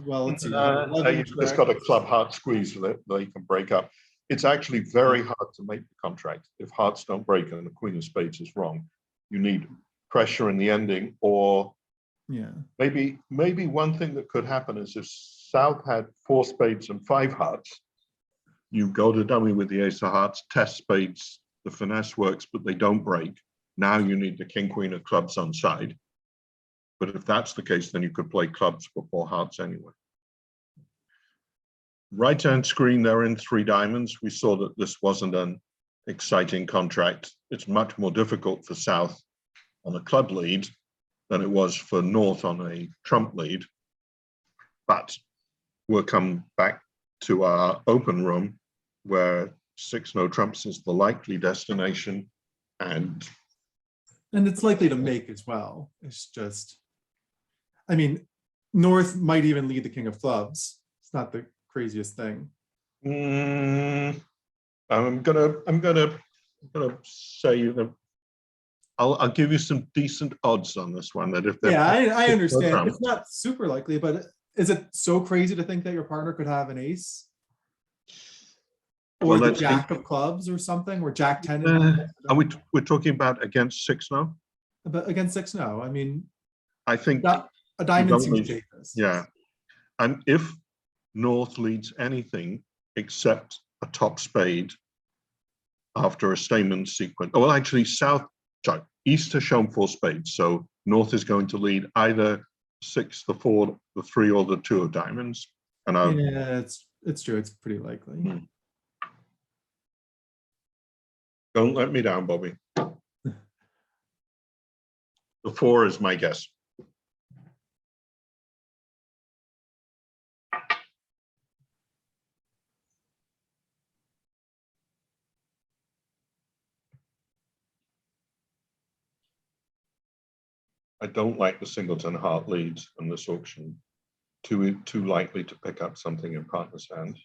well, let's see. You've just got a club heart squeeze that you can break up. It's actually very hard to make the contract if hearts don't break and the queen of spades is wrong. You need pressure in the ending, or maybe one thing that could happen is if South had 4 spades and 5 hearts, you go to dummy with the ace of hearts, test spades, the finesse works, but they don't break. Now you need the king, queen of clubs on side. But if that's the case, then you could play clubs before hearts anyway. Right-hand screen, they're in 3 diamonds. We saw that this wasn't an exciting contract. It's much more difficult for South on a club lead than it was for North on a trump lead. But we'll come back to our open room where 6 no trumps is the likely destination, and it's likely to make as well. It's just, North might even lead the king of clubs. It's not the craziest thing. I'm gonna say that I'll give you some decent odds on this one. That if I understand it's not super likely, but is it so crazy to think that your partner could have an ace or the jack of clubs or something, or jack 10? We're talking about against 6 no? But against 6 no. I think a diamond seems safest. Yeah, and if North leads anything except a top spade after a stamen sequence, well, actually East has shown 4 spades, so North is going to lead either 6, the 4, the 3, or the 2 of diamonds. And it's true. It's pretty likely. Don't let me down, Bobby. The 4 is my guess. I don't like the singleton heart leads in this auction. Too likely to pick up something in partner's hand.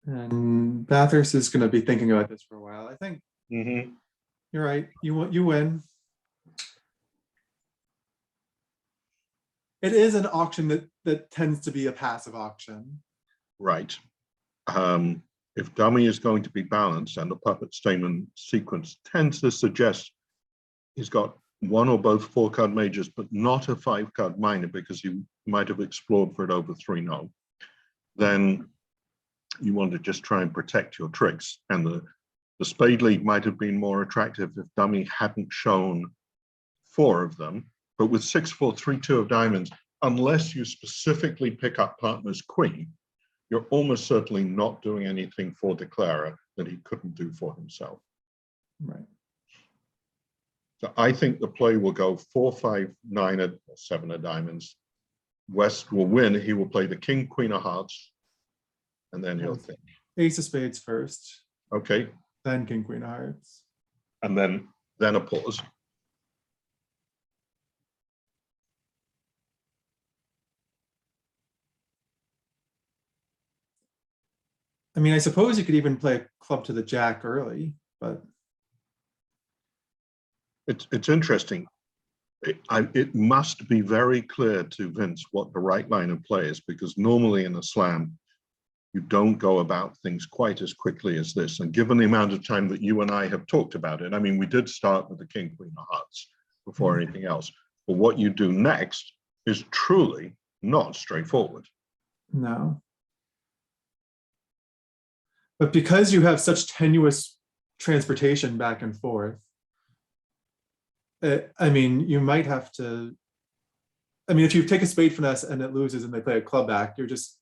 And Bathurst is going to be thinking about this for a while. I think you're right. You win. It is an auction that tends to be a passive auction. Right. If dummy is going to be balanced, and the puppet stamen sequence tends to suggest he's got 1 or both 4-card majors, but not a 5-card minor because he might have explored for it over 3 no, then you want to just try and protect your tricks. And the spade league might have been more attractive if dummy hadn't shown 4 of them. But with 6-4, 3-2 of diamonds, unless you specifically pick up partner's queen, you're almost certainly not doing anything for declarer that he couldn't do for himself. Right. So I think the play will go 4, 5, 9, or 7 of diamonds. West will win. He will play the king, queen of hearts, and then he'll think. Ace of spades first. Okay. Then king, queen of hearts. And then a pause. I mean, I suppose you could even play club to the jack early, but it's interesting. It must be very clear to Vince what the right line of play is, because normally in a slam, you don't go about things quite as quickly as this. And given the amount of time that you and I have talked about it, I mean, we did start with the king, queen of hearts before anything else. But what you do next is truly not straightforward. no. But because you have such tenuous transportation back and forth, I mean, you might have to. I mean, if you take a spade finesse and it loses and they play a club back, you just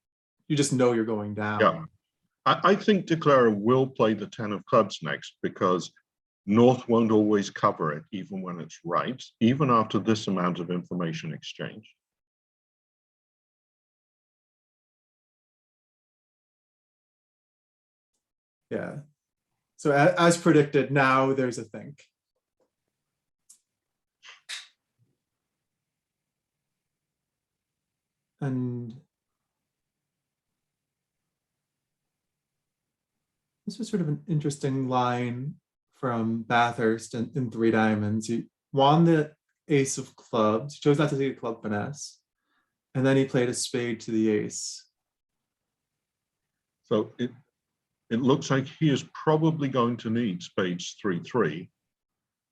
know you're going down. Yeah, I think declarer will play the 10 of clubs next, because North won't always cover it, even when it's right, even after this amount of information exchange. Yeah. So as predicted, now there's a think. And this was sort of an interesting line from Bathurst in 3 diamonds. He won the ace of clubs, he chose not to take a club finesse, and then he played a spade to the ace. So it looks like he is probably going to need spades 3-3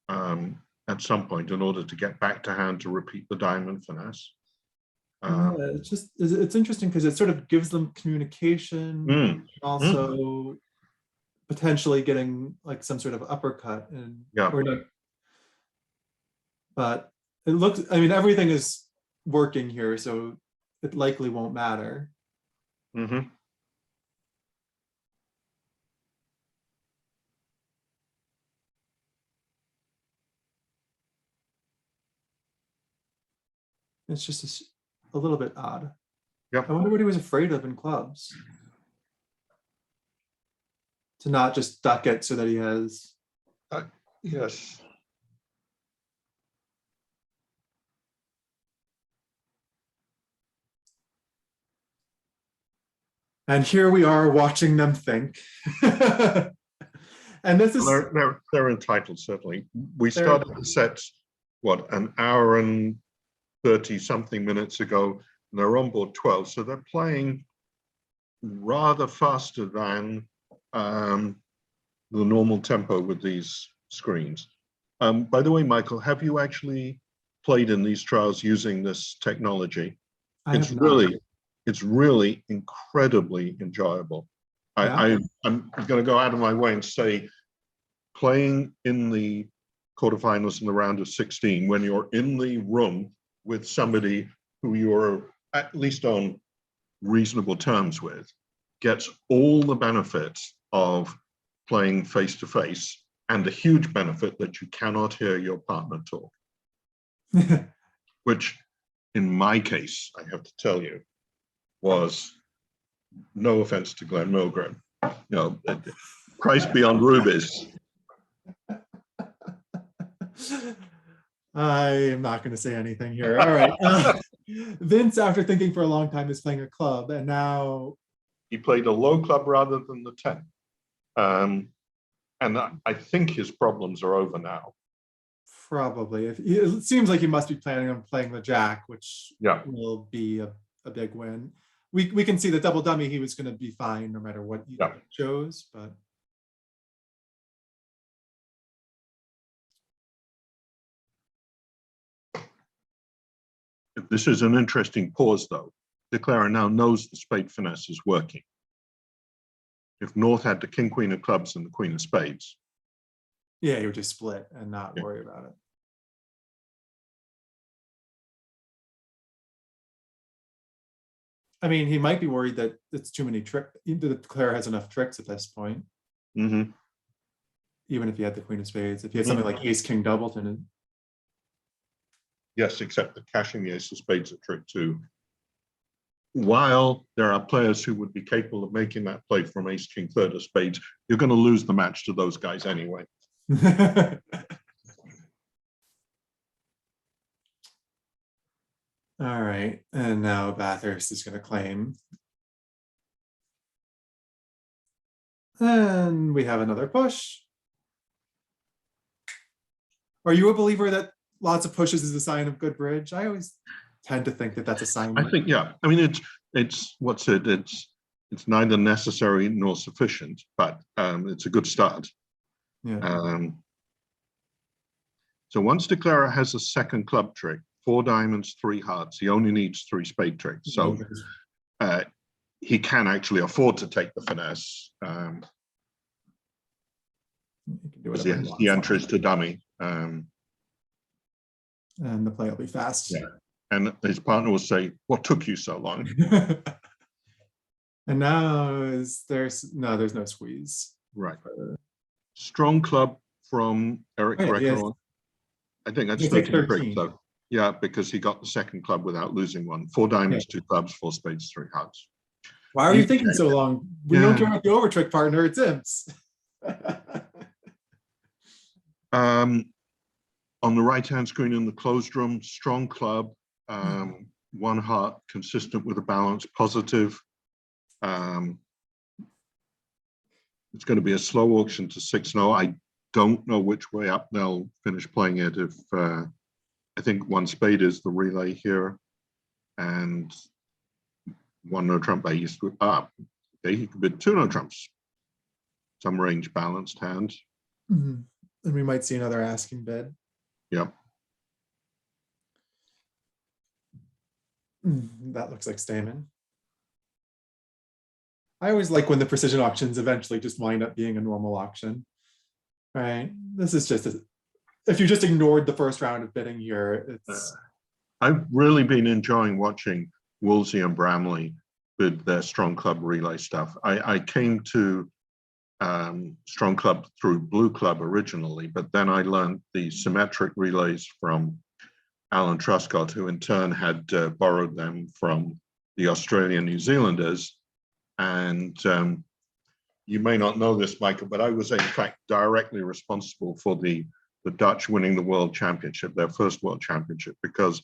at some point in order to get back to hand to repeat the diamond finesse. Yeah, it's interesting because it sort of gives them communication, also potentially getting like some sort of uppercut, and but it looks, I mean, everything is working here, so it likely won't matter. It's just a little bit odd. Yeah. I wonder what he was afraid of in clubs. To not just duck it so that he has. Yes. And here we are watching them think. And this is. They're entitled, certainly. We started the sets, what, an hour and 30 something minutes ago, and they're on board 12. So they're playing rather faster than the normal tempo with these screens. By the way, Michael, have you actually played in these trials using this technology? It's really incredibly enjoyable. Yeah. I'm going to go out of my way and say, playing in the quarterfinals in the round of 16, when you're in the room with somebody who you're at least on reasonable terms with, gets all the benefits of playing face to face, and the huge benefit that you cannot hear your partner talk. Which, in my case, I have to tell you, was, no offense to Glenn Milgren, Christ beyond rubies. I am not going to say anything here. All right. Vince, after thinking for a long time, is playing a club, and now he played a low club rather than the 10. And I think his problems are over now. Probably. It seems like he must be planning on playing the jack, which will be a big win. We can see the double dummy, he was going to be fine no matter what he chose, but. This is an interesting pause, though. Declarer now knows the spade finesse is working. if North had the king, queen of clubs and the queen of spades. Yeah, you would just split and not Yeah. worry about it. I mean, he might be worried that it's too many tricks. That Claire has enough tricks at this point. Mm-hmm. Even if he had the queen of spades, if he had something like ace king doubleton. And... Yes, except that cashing the ace of spades at trick 2. While there are players who would be capable of making that play from ace king third of spades, you're going to lose the match to those guys anyway. All right, and now Bathurst is going to claim. And we have another push. Are you a believer that lots of pushes is a sign of good bridge? I always tend to think that that's a sign. I think, yeah. I mean, it's what's it? It's neither necessary nor sufficient, but it's a good start. Yeah. So once Declarer has a second club trick, 4 diamonds, 3 hearts, he only needs 3 spade tricks. So he can actually afford to take the finesse. He enters to dummy. And the play will be fast. Yeah. And his partner will say, "What took you so long?" And now there's no squeeze. Right. Strong club from Eric Greco. I think that's 13 tricks. So yeah, because he got the second club without losing one. 4 diamonds, 2 clubs, 4 spades, 3 hearts. Why are you thinking so long? We don't care about the over trick, partner. It's imps. On the right-hand screen in the closed room, strong club, 1 heart, consistent with a balance, positive. It's going to be a slow auction to 6-0. I don't know which way up they'll finish playing it. If I think 1 spade is the relay here, and 1 no trump by East. Okay, he could bid 2 no trumps. Some range balanced hand. And we might see another asking bid. Yep. That looks like Stamen. I always like when the precision auctions eventually just wind up being a normal auction. Right? This is just if you just ignored the first round of bidding here, it's. I've really been enjoying watching Woolsey and Bramley bid their strong club relay stuff. I came to strong club through blue club originally, but then I learned the symmetric relays from Alan Truscott, who in turn had borrowed them from the Australian New Zealanders. And you may not know this, Michael, but I was in fact directly responsible for the Dutch winning the World Championship, their first World Championship, because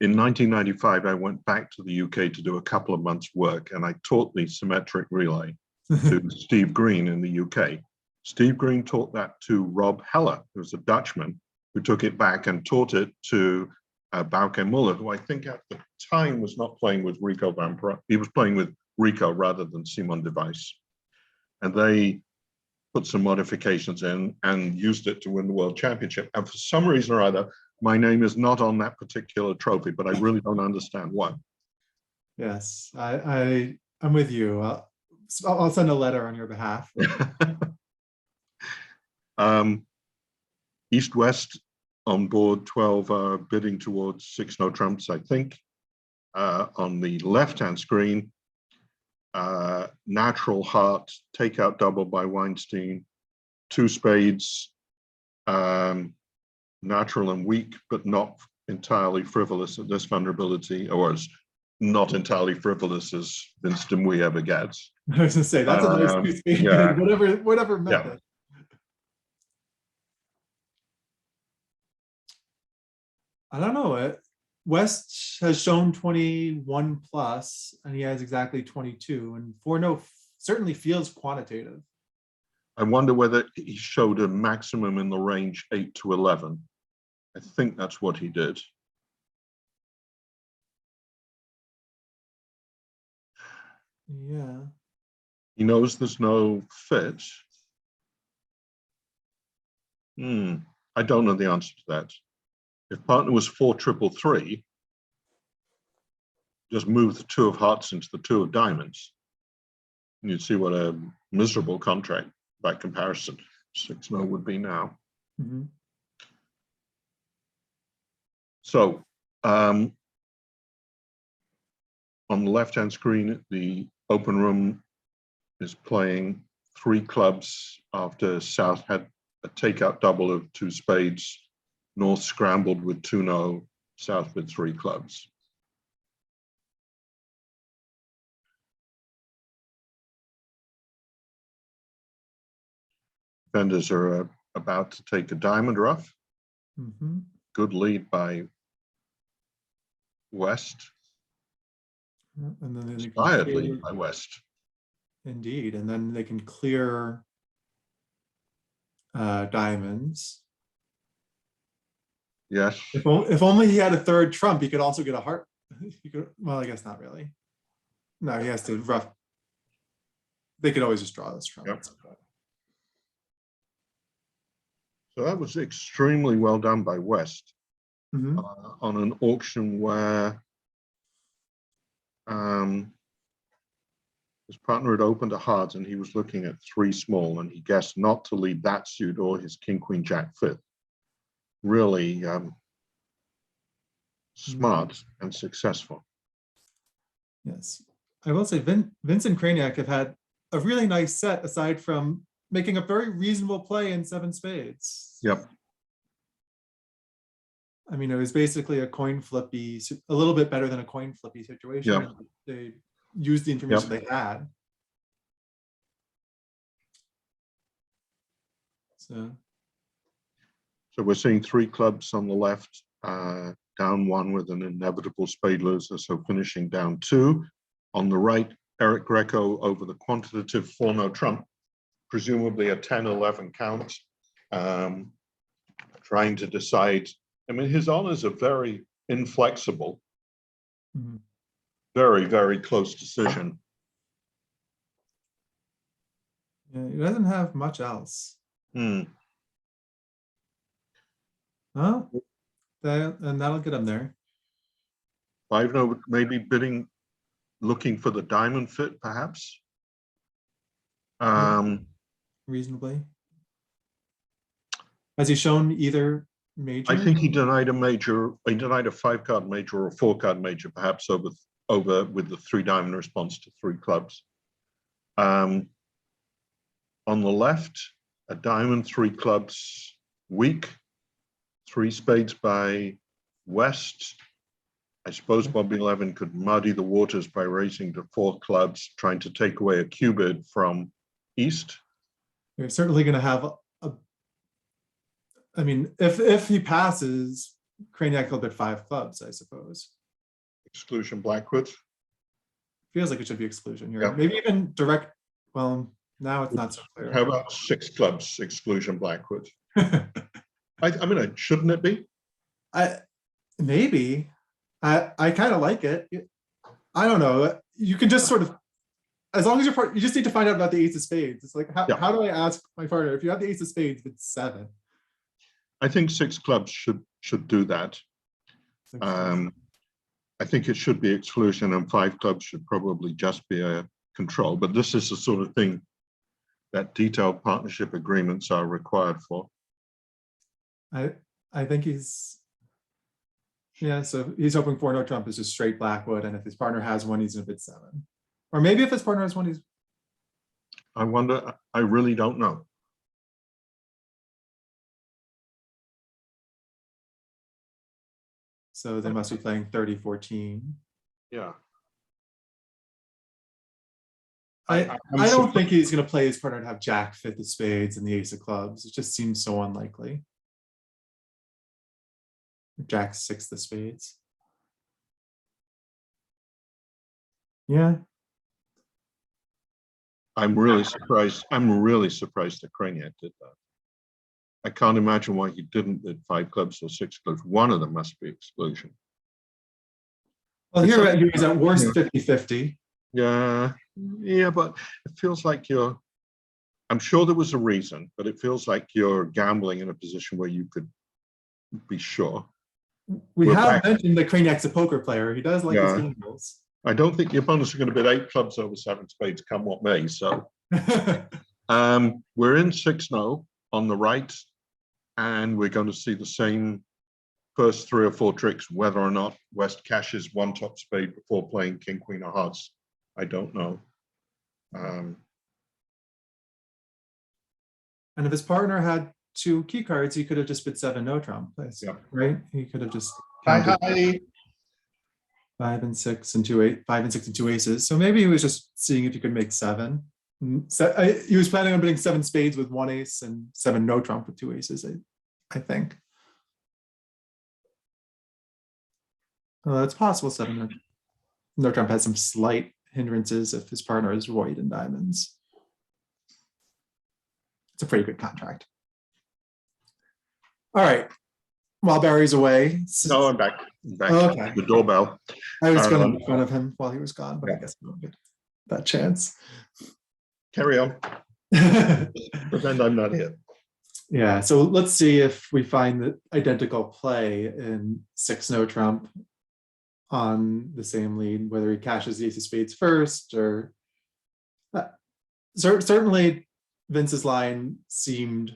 in 1995, I went back to the UK to do a couple of months' work, and I taught the symmetric relay to Steve Green in the UK. Steve Green taught that to Rob Heller, who's a Dutchman, who took it back and taught it to Bauke Muller, who I think at the time was not playing with Rico van Praag. He was playing with Rico rather than Simon de Vries. And they put some modifications in and used it to win the World Championship. And for some reason or other, my name is not on that particular trophy, but I really don't understand why. Yes, I'm with you. I'll send a letter on your behalf. East-West on board 12 are bidding towards 6 no trumps, I think. On the left-hand screen, natural heart, takeout double by Weinstein, 2 spades, natural and weak, but not entirely frivolous at this vulnerability, or as not entirely frivolous as Vince Demouy ever gets. I was going to say, that's a nice 2 spade bid, whatever method. Yeah. I don't know. West has shown 21 plus, and he has exactly 22, and 4-no certainly feels quantitative. I wonder whether he showed a maximum in the range 8 to 11. I think that's what he did. Yeah. He knows there's no fit. I don't know the answer to that. If partner was 4-3-3, just move the 2 of hearts into the 2 of diamonds. You'd see what a miserable contract by comparison 6-0 would be now. Mhm. So on the left-hand screen, the open room is playing 3 clubs after South had a takeout double of 2 spades. North scrambled with 2-0, South with 3 clubs. Defenders are about to take a diamond rough. Mhm. Good lead by West. Yeah, and then they can Inspired clear, lead by West. indeed, and then they can clear diamonds. Yes. If only he had a third trump, he could also get a heart. He could, well, I guess not really. No, he has to rough. They could always just draw this trump. Yep. So that was extremely well done by West Mhm. on an auction where his partner had opened a heart and he was looking at 3 small, and he guessed not to lead that suit or his king, queen, jack fifth. Really smart and successful. Yes, I will say Vincent Kraniak have had a really nice set aside from making a very reasonable play in 7 spades. Yep. I mean, it was basically a coin flippy, a little bit better than a coin flippy situation. Yep. They used the information they had. So we're seeing 3 clubs on the left, down 1 with an inevitable spade loser, so finishing down 2. On the right, Eric Greco over the quantitative 4-no trump, presumably a 10-11 count, trying to decide. I mean, his honors are very inflexible. mhm. Very, very close decision. Yeah, he doesn't have much else. Hmm. Oh, and that'll get him there. 5-no, maybe bidding, looking for the diamond fit, perhaps. Reasonably. Has he shown either major? I think he denied a major. He denied a 5-card major or a 4-card major, perhaps over with the 3 diamond response to 3 clubs. On the left, a diamond, 3 clubs, weak, 3 spades by West. I suppose Bobby Levin could muddy the waters by raising to 4 clubs, trying to take away a cubid from East. They're certainly going to have I mean, if he passes, Kraniak will bid 5 clubs, I suppose. Exclusion Blackwood. Feels like it should be exclusion here. Yep. Maybe even direct. Well, now it's not so clear. How about 6 clubs, exclusion Blackwood? I mean, shouldn't it be? Maybe. I kind of like it. I don't know. You can just sort of, as long as you just need to find out about the ace of spades. It's like, how do I ask my partner if you have the ace of spades, it's 7? I think 6 clubs should do that. I think it should be exclusion, and 5 clubs should probably just be a control. But this is the sort of thing that detailed partnership agreements are required for. I think he's, yeah, so he's hoping 4-no trump is just straight Blackwood, and if his partner has one, he's gonna bid 7. Or maybe if his partner has one, he's. I wonder, I really don't know. So they must be playing 30-14. Yeah. I don't think he's going to play his partner to have jack 5th of spades and the ace of clubs. It just seems so unlikely. Jack 6th of spades. Yeah. I'm really surprised. I'm really surprised that Kraniak did that. I can't imagine why he didn't bid 5 clubs or 6 clubs. One of them must be exclusion. Well, here he was at worst 50-50. Yeah, but it feels like I'm sure there was a reason, but it feels like you're gambling in a position where you could be sure. We have mentioned that Kraniak's a poker player. He does like his angles. I don't think the opponents are going to bid 8 clubs over 7 spades, come what may. So we're in 6-0 on the right, and we're going to see the same first 3 or 4 tricks. Whether or not West cashes 1 top spade before playing king, queen, or hearts, I don't know. And if his partner had 2 key cards, he could have just bid 7 no trump, Yeah. right? He could have just Hi. 5 and 6 and 2 8, 5 and 6 and 2 aces. So maybe he was just seeing if he could make 7. So he was planning on bidding 7 spades with 1 ace and 7 no trump with 2 aces, I think. Well, it's possible 7 no trump has some slight hindrances if his partner is void in diamonds. It's a pretty good contract. All right. While Barry's away. No, I'm back. Okay. The doorbell. I was going to make fun of him while he was gone, but I guess we won't get that chance. Carry on. Pretend I'm not here. Yeah, so let's see if we find the identical play in 6 no trump on the same lead, whether he cashes the ace of spades first or certainly Vince's line seemed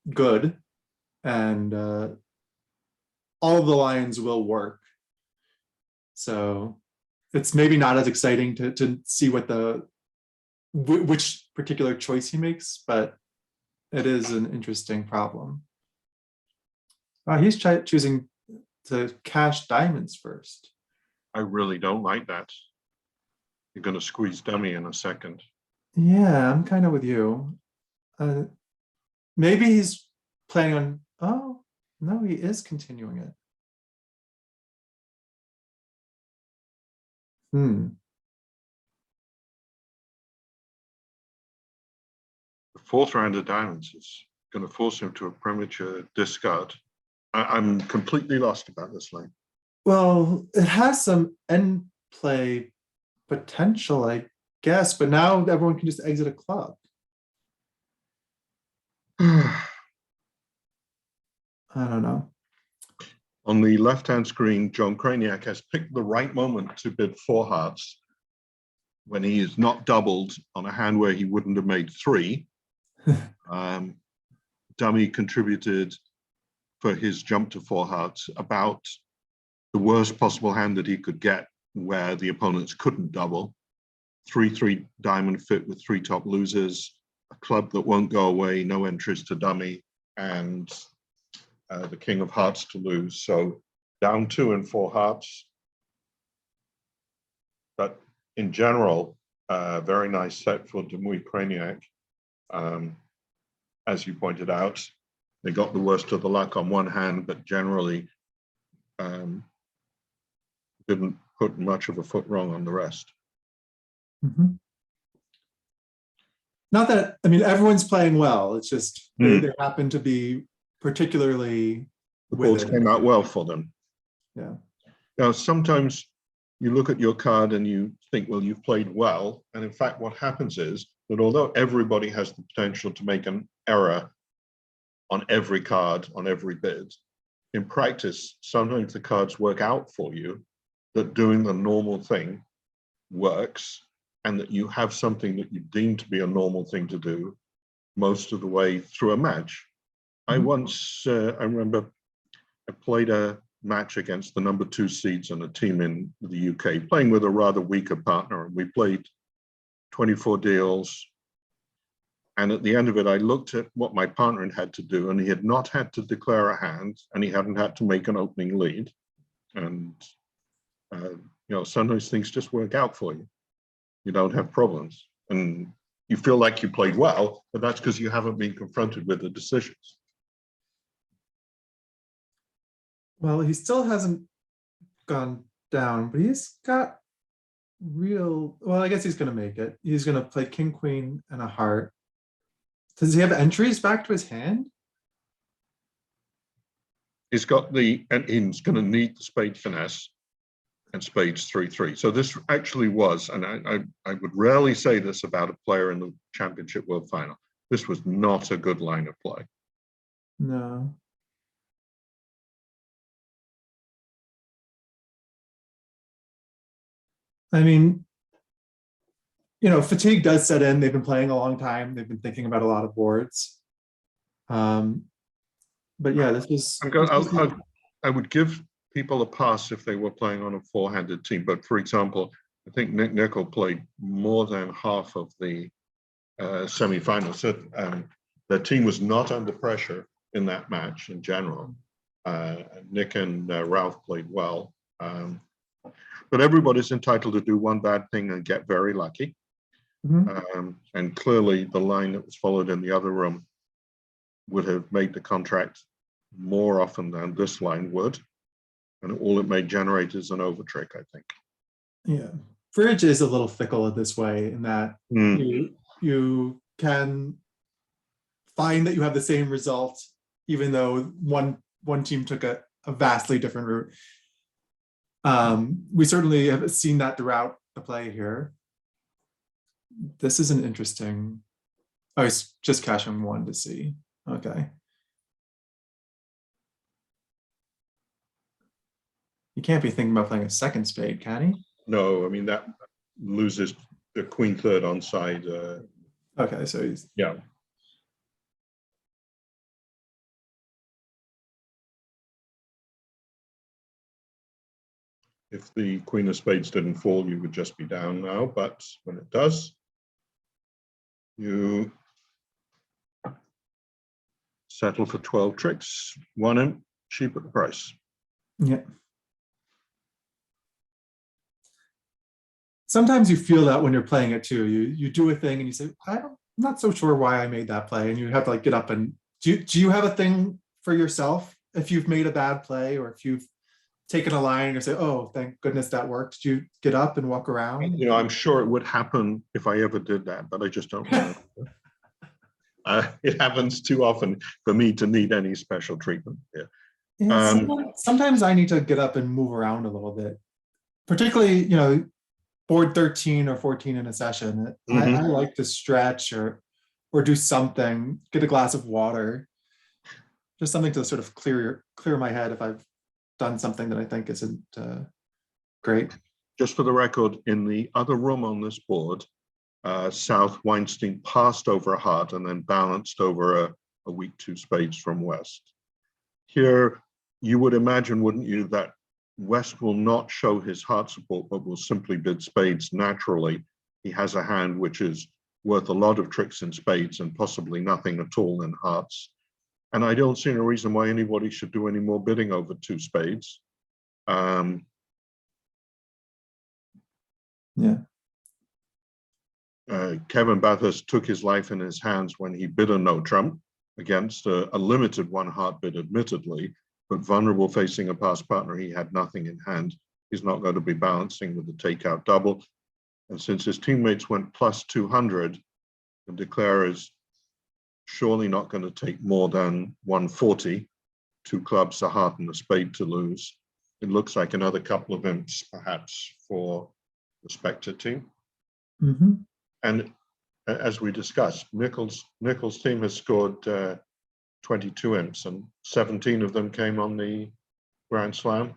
good, and all of the lines will work. So it's maybe not as exciting to see what which particular choice he makes, but it is an interesting problem. He's choosing to cash diamonds first. I really don't like that. You're going to squeeze dummy in a second. Yeah, I'm kind of with you. Maybe he's planning on, oh, no, he is continuing it. The 4th round of diamonds is going to force him to a premature discard. I'm completely lost about this line. Well, it has some end play potential, I guess, but now everyone can just exit a club. I don't know. On the left-hand screen, John Kraniak has picked the right moment to bid 4 hearts when he is not doubled on a hand where he wouldn't have made 3. Dummy contributed for his jump to 4 hearts about the worst possible hand that he could get where the opponents couldn't double. 3-3 diamond fit with 3 top losers, a club that won't go away, no entries to dummy, and the king of hearts to lose. So down 2 and 4 hearts. But in general, very nice set for Demuy Kraniak. As you pointed out, they got the worst of the luck on one hand, but generally didn't put much of a foot wrong on the rest. Not that, I mean, everyone's playing well. It's just they happen to be particularly. The balls came out well for them. Yeah. Now, sometimes you look at your card and you think, well, you've played well. And in fact, what happens is that although everybody has the potential to make an error on every card, on every bid, in practice, sometimes the cards work out for you that doing the normal thing works, and that you have something that you deem to be a normal thing to do most of the way through a match. I remember I played a match against the number 2 seeds on a team in the UK, playing with a rather weaker partner. And we played 24 deals. And at the end of it, I looked at what my partner had to do, and he had not had to declare a hand, and he hadn't had to make an opening lead. And, sometimes things just work out for you. You don't have problems. And you feel like you played well, but that's because you haven't been confronted with the decisions. Well, he still hasn't gone down, but he's got well, I guess he's going to make it. He's going to play king, queen, and a heart. Does he have entries back to his hand? He's got and he's going to need the spade finesse and spades 3-3. So this actually was, and I would rarely say this about a player in the Championship World Final, this was not a good line of play. No. I mean, you know, fatigue does set in. They've been playing a long time. They've been thinking about a lot of boards. But yeah, this was. I would give people a pass if they were playing on a four-handed team. But for example, I think Nick Nicol played more than half of the semi-finals. So their team was not under pressure in that match in general. Nick and Ralph played well. But everybody's entitled to do one bad thing and get very lucky. And clearly the line that was followed in the other room would have made the contract more often than this line would. And all it may generate is an over trick, I think. Yeah. Bridge is a little fickle this way in that you can find that you have the same result, even though one team took a vastly different route. We certainly have seen that throughout the play here. This is an interesting. Oh, he's just cashing one to see. Okay. You can't be thinking about playing a second spade, can he? No, I mean, that loses the queen third on side. Okay, so he's. Yeah. If the queen of spades didn't fall, you would just be down now. But when it does, you settle for 12 tricks. One in, cheap at the price. Yeah. Sometimes you feel that when you're playing it too. You do a thing and you say, I'm not so sure why I made that play. And you have to like get up and do you have a thing for yourself if you've made a bad play or if you've taken a line or say, oh, thank goodness that worked? Do you get up and walk around? You know, I'm sure it would happen if I ever did that, but I just don't know. It happens too often for me to need any special treatment. Yeah, sometimes I need to get up and move around a little bit, particularly, you know, board 13 or 14 in a session. I like to stretch or do something, get a glass of water, just something to sort of clear my head if I've done something that I think isn't great. Just for the record, in the other room on this board, South Weinstein passed over a heart and then balanced over a weak two spades from West. Here, you would imagine, wouldn't you, that West will not show his heart support, but will simply bid spades naturally. He has a hand which is worth a lot of tricks in spades and possibly nothing at all in hearts. And I don't see any reason why anybody should do any more bidding over two spades. Kevin Bathurst took his life in his hands when he bid a no trump against a limited one heart bid, admittedly, but vulnerable facing a past partner. He had nothing in hand. He's not going to be balancing with the takeout double. And since his teammates went plus 200, the declarer is surely not going to take more than 140, two clubs, a heart and a spade to lose. It looks like another couple of imps, perhaps, for the Spectre team. And as we discussed, Nicol's team has scored 22 imps, and 17 of them came on the Grand Slam.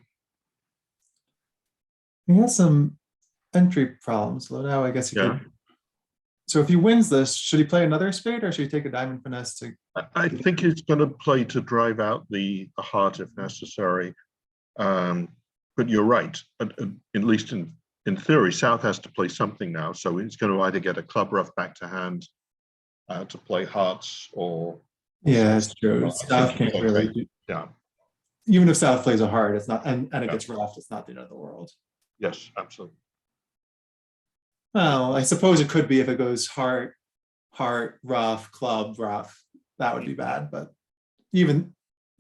He has some entry problems. So now I guess he could. So if he wins this, should he play another spade or should he take a diamond finesse to? I think he's going to play to drive out the heart if necessary. But you're right. At least in theory, South has to play something now. So he's going to either get a club rough back to hand to play hearts or. Yeah, that's true. South can't really do. Yeah. Even if South plays a heart, it's not, and it gets roughed, it's not the end of the world. Yes, absolutely. Well, I suppose it could be if it goes heart, rough, club, rough. That would be bad, but even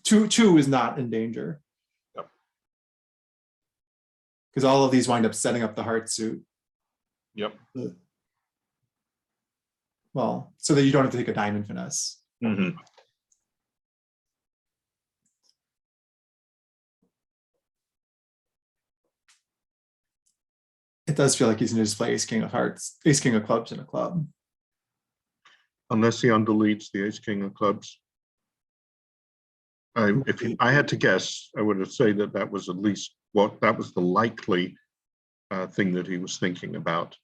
two is not in danger. Yep. Because all of these wind up setting up the heart suit. Yep. Well, so that you don't have to take a diamond finesse. It does feel like he's going to just play ace king of hearts, ace king of clubs in a club. Unless he underleads the ace king of clubs. If I had to guess, I would have said that was at least that was the likely thing that he was thinking about.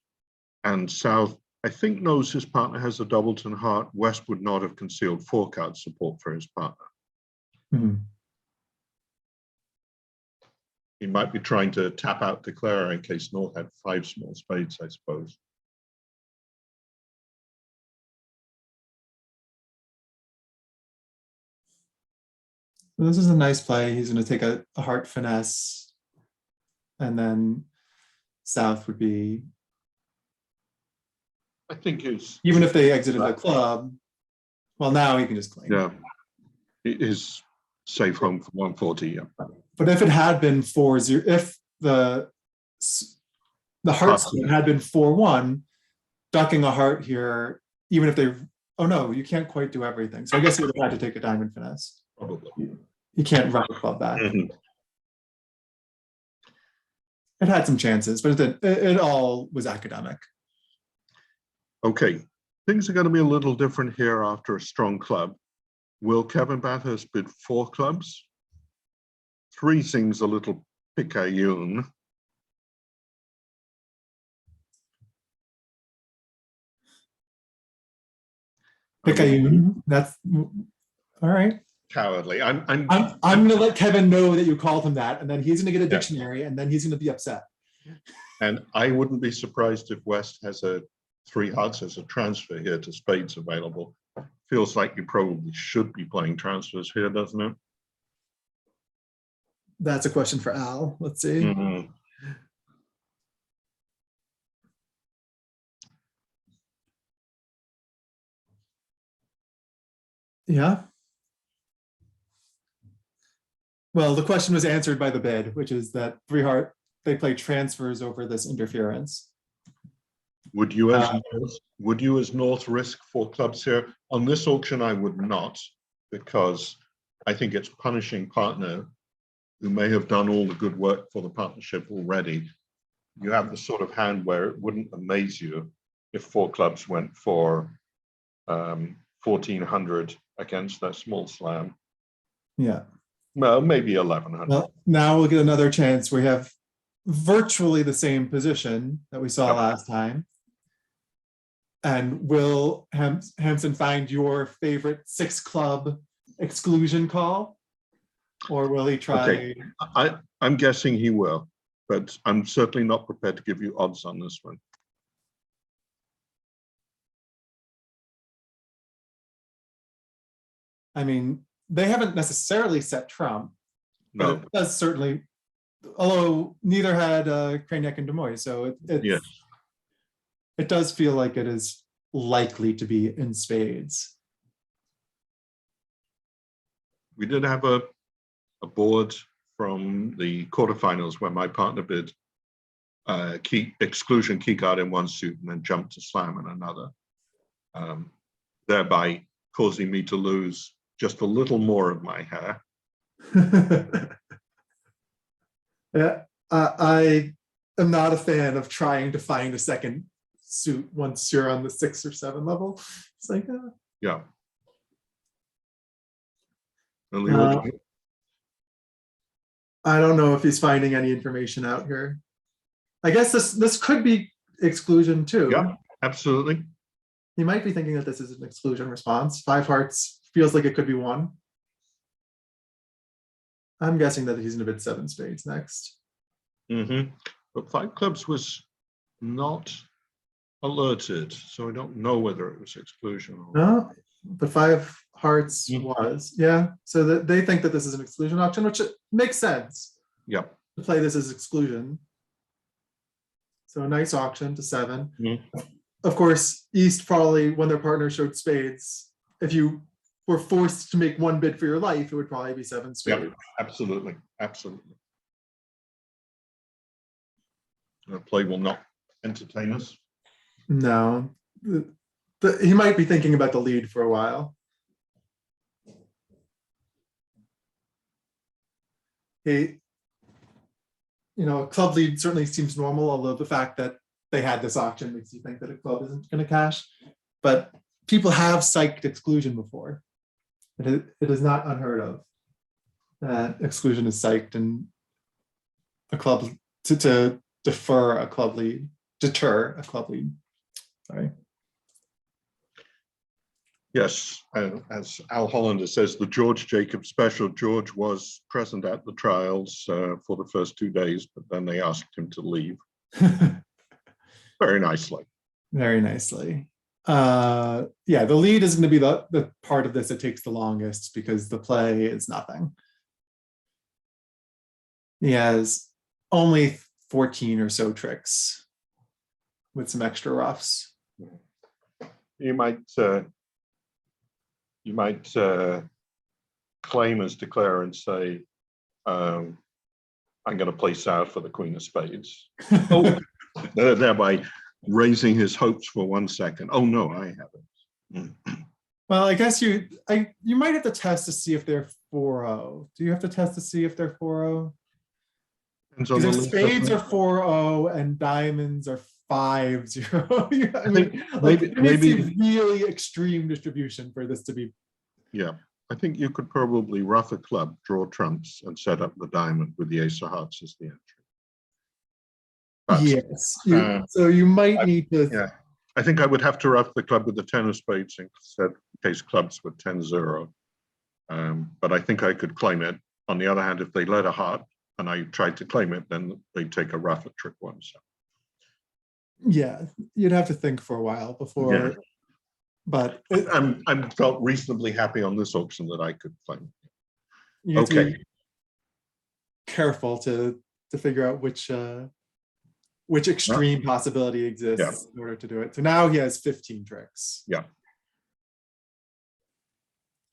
And South, I think, knows his partner has a doubleton heart. West would not have concealed 4-card support for his partner. Hmm. He might be trying to tap out declarer in case North had 5 small spades, I suppose. Well, this is a nice play. He's going to take a heart finesse, and then South would be, I think it's, even if they exited the club, well, now he can just claim. yeah, it is safe home for 140. Yeah. But if it had been 4-0, if the heart split had been 4-1, ducking a heart here, even if they, oh no, you can't quite do everything. So I guess you would have had to take a diamond finesse. Probably. You can't run a club back. Mhm. It had some chances, but it all was academic. Okay, things are going to be a little different here after a strong club. Will Kevin Bathurst bid 4 clubs? 3 seems a little picayune. Picayune, that's all right. Cowardly. I'm going to let Kevin know that you called him that, and then he's going to get a dictionary, and then he's going to be upset. And I wouldn't be surprised if West has a 3 hearts as a transfer here to spades available. Feels like you probably should be playing transfers here, doesn't it? That's a question for Al. Let's see. Mm-hmm. Yeah. Well, the question was answered by the bid, which is that 3 heart, they play transfers over this interference. Would you as North risk 4 clubs here? On this auction, I would not, because I think it's punishing partner who may have done all the good work for the partnership already. You have the sort of hand where it wouldn't amaze you if 4 clubs went for 1,400 against that small slam. Yeah. Well, maybe 1,100. Well, now we'll get another chance. We have virtually the same position that we saw last time. And will Hampson find your favorite 6 club exclusion call? Or will he try? Okay. I'm guessing he will, but I'm certainly not prepared to give you odds on this one. I mean, they haven't necessarily set trump, but No. it does certainly, although neither had Craniac and Demoy, so Yes. It does feel like it is likely to be in spades. We did have a board from the quarterfinals where my partner bid exclusion key card in one suit and then jumped to slam in another, thereby causing me to lose just a little more of my hair. Yeah, I am not a fan of trying to find a second suit once you're on the 6 or 7 level. It's like, yeah. I don't know if he's finding any information out here. I guess this could be exclusion too. Yeah, absolutely. He might be thinking that this is an exclusion response. 5 hearts feels like it could be 1. I'm guessing that he's going to bid 7 spades next. Mm-hmm. But 5 clubs was not alerted, so I don't know whether it was exclusion or no, but 5 hearts was, yeah. So that they think that this is an exclusion auction, which makes sense. Yeah. To play this as exclusion. So a nice auction to 7. Mm-hmm. Of course, East probably, when their partner showed spades, if you were forced to make one bid for your life, it would probably be 7 spades. Yeah, absolutely, absolutely. The play will not entertain us. No, he might be thinking about the lead for a while. A club lead certainly seems normal, although the fact that they had this auction makes you think that a club isn't going to cash. But people have psyched exclusion before. It is not unheard of that exclusion is psyched and a club to deter a club lead. Sorry. Yes, as Al Hollander says, the George Jacob special. George was present at the trials for the first 2 days, but then they asked him to leave. Very nicely. Very nicely. Yeah, the lead is going to be the part of this that takes the longest because the play is nothing. He has only 14 or so tricks with some extra roughs. You might claim as declare and say, I'm going to play out for the Queen of Spades. Oh, thereby raising his hopes for 1 second. Oh no, I haven't. Well, I guess you might have to test to see if they're 4-0. Do you have to test to see if they're 4-0? Because if spades are 4-0 and diamonds are 5-0, I mean, maybe really extreme distribution for this to be. Yeah, I think you could probably rough a club, draw trumps, and set up the diamond with the ace of hearts as the entry. But, yes, so you might need to. Yeah, I think I would have to rough the club with the 10 of spades in case clubs were 10-0. But I think I could claim it. On the other hand, if they led a heart and I tried to claim it, then they'd take a rough at trick 1. So. Yeah, you'd have to think for a while before. Yeah. But I'm felt reasonably happy on this auction that I could claim. You have to be careful to figure out which extreme possibility exists in order to do it. So now he has 15 tricks. Yeah.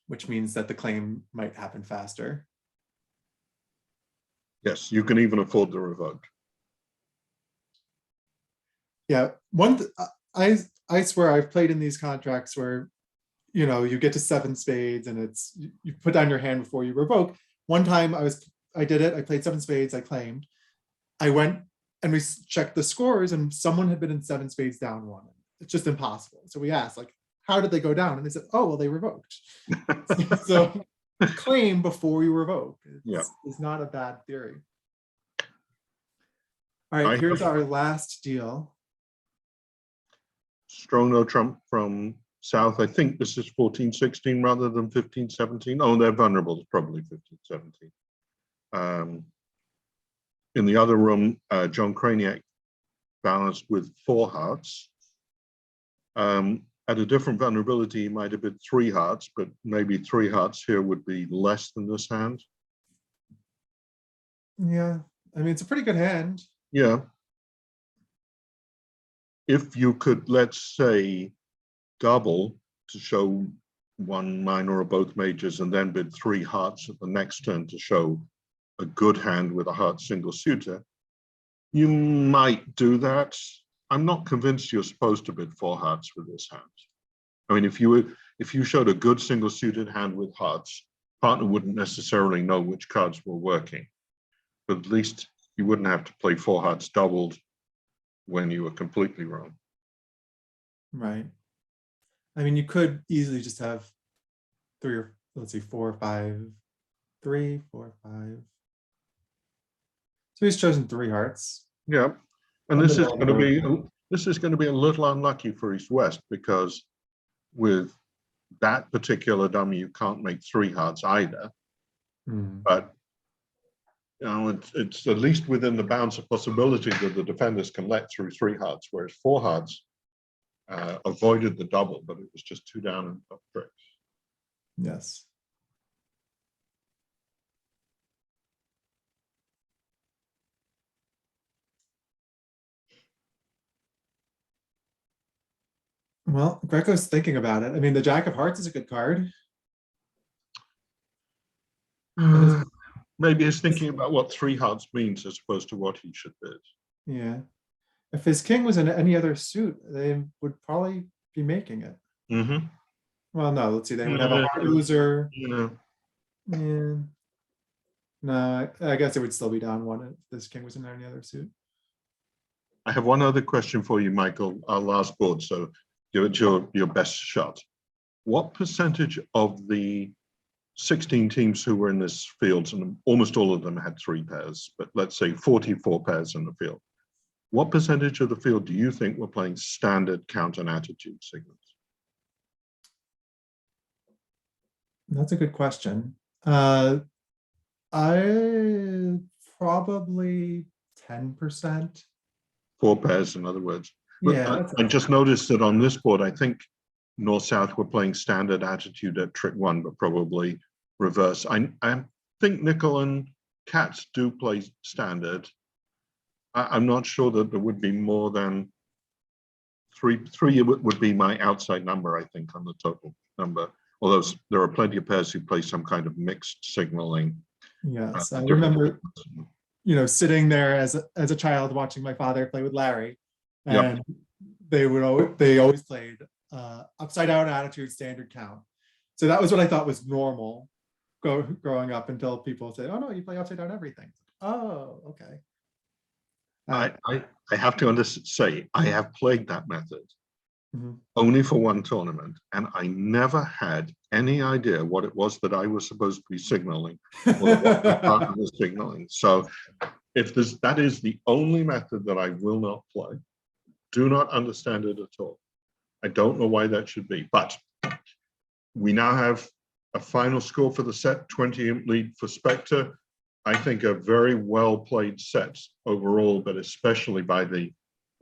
Which means that the claim might happen faster. Yes, you can even afford the revoke. Yeah, I swear I've played in these contracts where, you get to 7 spades and it's you put down your hand before you revoke. One time I did it. I played 7 spades. I claimed. I went and we checked the scores and someone had been in 7 spades down 1. It's just impossible. So we asked, how did they go down? And they said, oh, well, they revoked. So claim before you revoke. It's not a bad theory. All right, here's our last deal. Strong no trump from South. I think this is 14-16 rather than 15-17. Oh, they're vulnerable. It's probably 15-17. In the other room, John Craniac balanced with 4 hearts. At a different vulnerability, he might have been 3 hearts, but maybe 3 hearts here would be less than this hand. Yeah, I mean, it's a pretty good hand. Yeah. If you could, let's say, double to show 1 minor or both majors and then bid 3 hearts at the next turn to show a good hand with a heart single suitor, you might do that. I'm not convinced you're supposed to bid 4 hearts with this hand. I mean, if you showed a good single suited hand with hearts, partner wouldn't necessarily know which cards were working, but at least you wouldn't have to play 4 hearts doubled when you were completely wrong. Right. I mean, you could easily just have 3 or let's see, 4, 5, 3, 4, 5. So he's chosen 3 hearts. Yeah, and this is going to be a little unlucky for East West because with that particular dummy you can't make 3 hearts either. But it's at least within the bounds of possibility that the defenders can let through 3 hearts, whereas 4 hearts avoided the double, but it was just 2 down and top tricks. Yes. Well, Greco's thinking about it. I mean, the Jack of Hearts is a good card. Maybe he's thinking about what 3 hearts means as opposed to what he should bid. Yeah. If his king was in any other suit, they would probably be making it. Mm-hmm. Well, no, let's see. They would have a heart loser. Yeah. Yeah. No, I guess it would still be down 1 if this king was in any other suit. I have one other question for you, Michael, our last board, so give it your best shot. What percentage of the 16 teams who were in this field, and almost all of them had 3 pairs, but let's say 44 pairs in the field, what percentage of the field do you think were playing standard count and attitude signals? That's a good question. I probably 10%. 4 pairs, in other words. But Yeah, I just noticed that on this board, I think North-South were playing standard attitude at trick 1, but probably reverse. I think nickel and cats do play standard. I'm not sure that there would be more than three would be my outside number, I think, on the total number. Although there are plenty of pairs who play some kind of mixed signaling. Yes, I remember, sitting there as a child watching my father play with Larry, and they always played upside down attitude, standard count. So that was what I thought was normal growing up, until people said, "Oh no, you play upside down everything." Oh, okay. I have to say I have played that method only for one tournament, and I never had any idea what it was that I was supposed to be signaling, or what the partner was signaling. So if that is the only method that I will not play, do not understand it at all. I don't know why that should be, but we now have a final score for the set, 20 lead for Spectre. I think a very well played set overall, but especially by the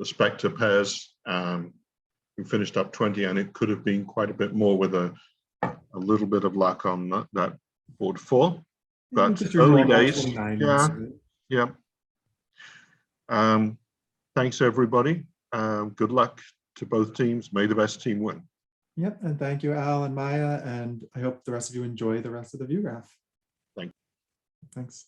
Spectre pairs who finished up 20, and it could have been quite a bit more with a little bit of luck on that board 4. But early days, yeah. Thanks everybody. Good luck to both teams. May the best team win. Yep, and thank you, Al and Maya, and I hope the rest of you enjoy the rest of the view graph. Thank you. Thanks.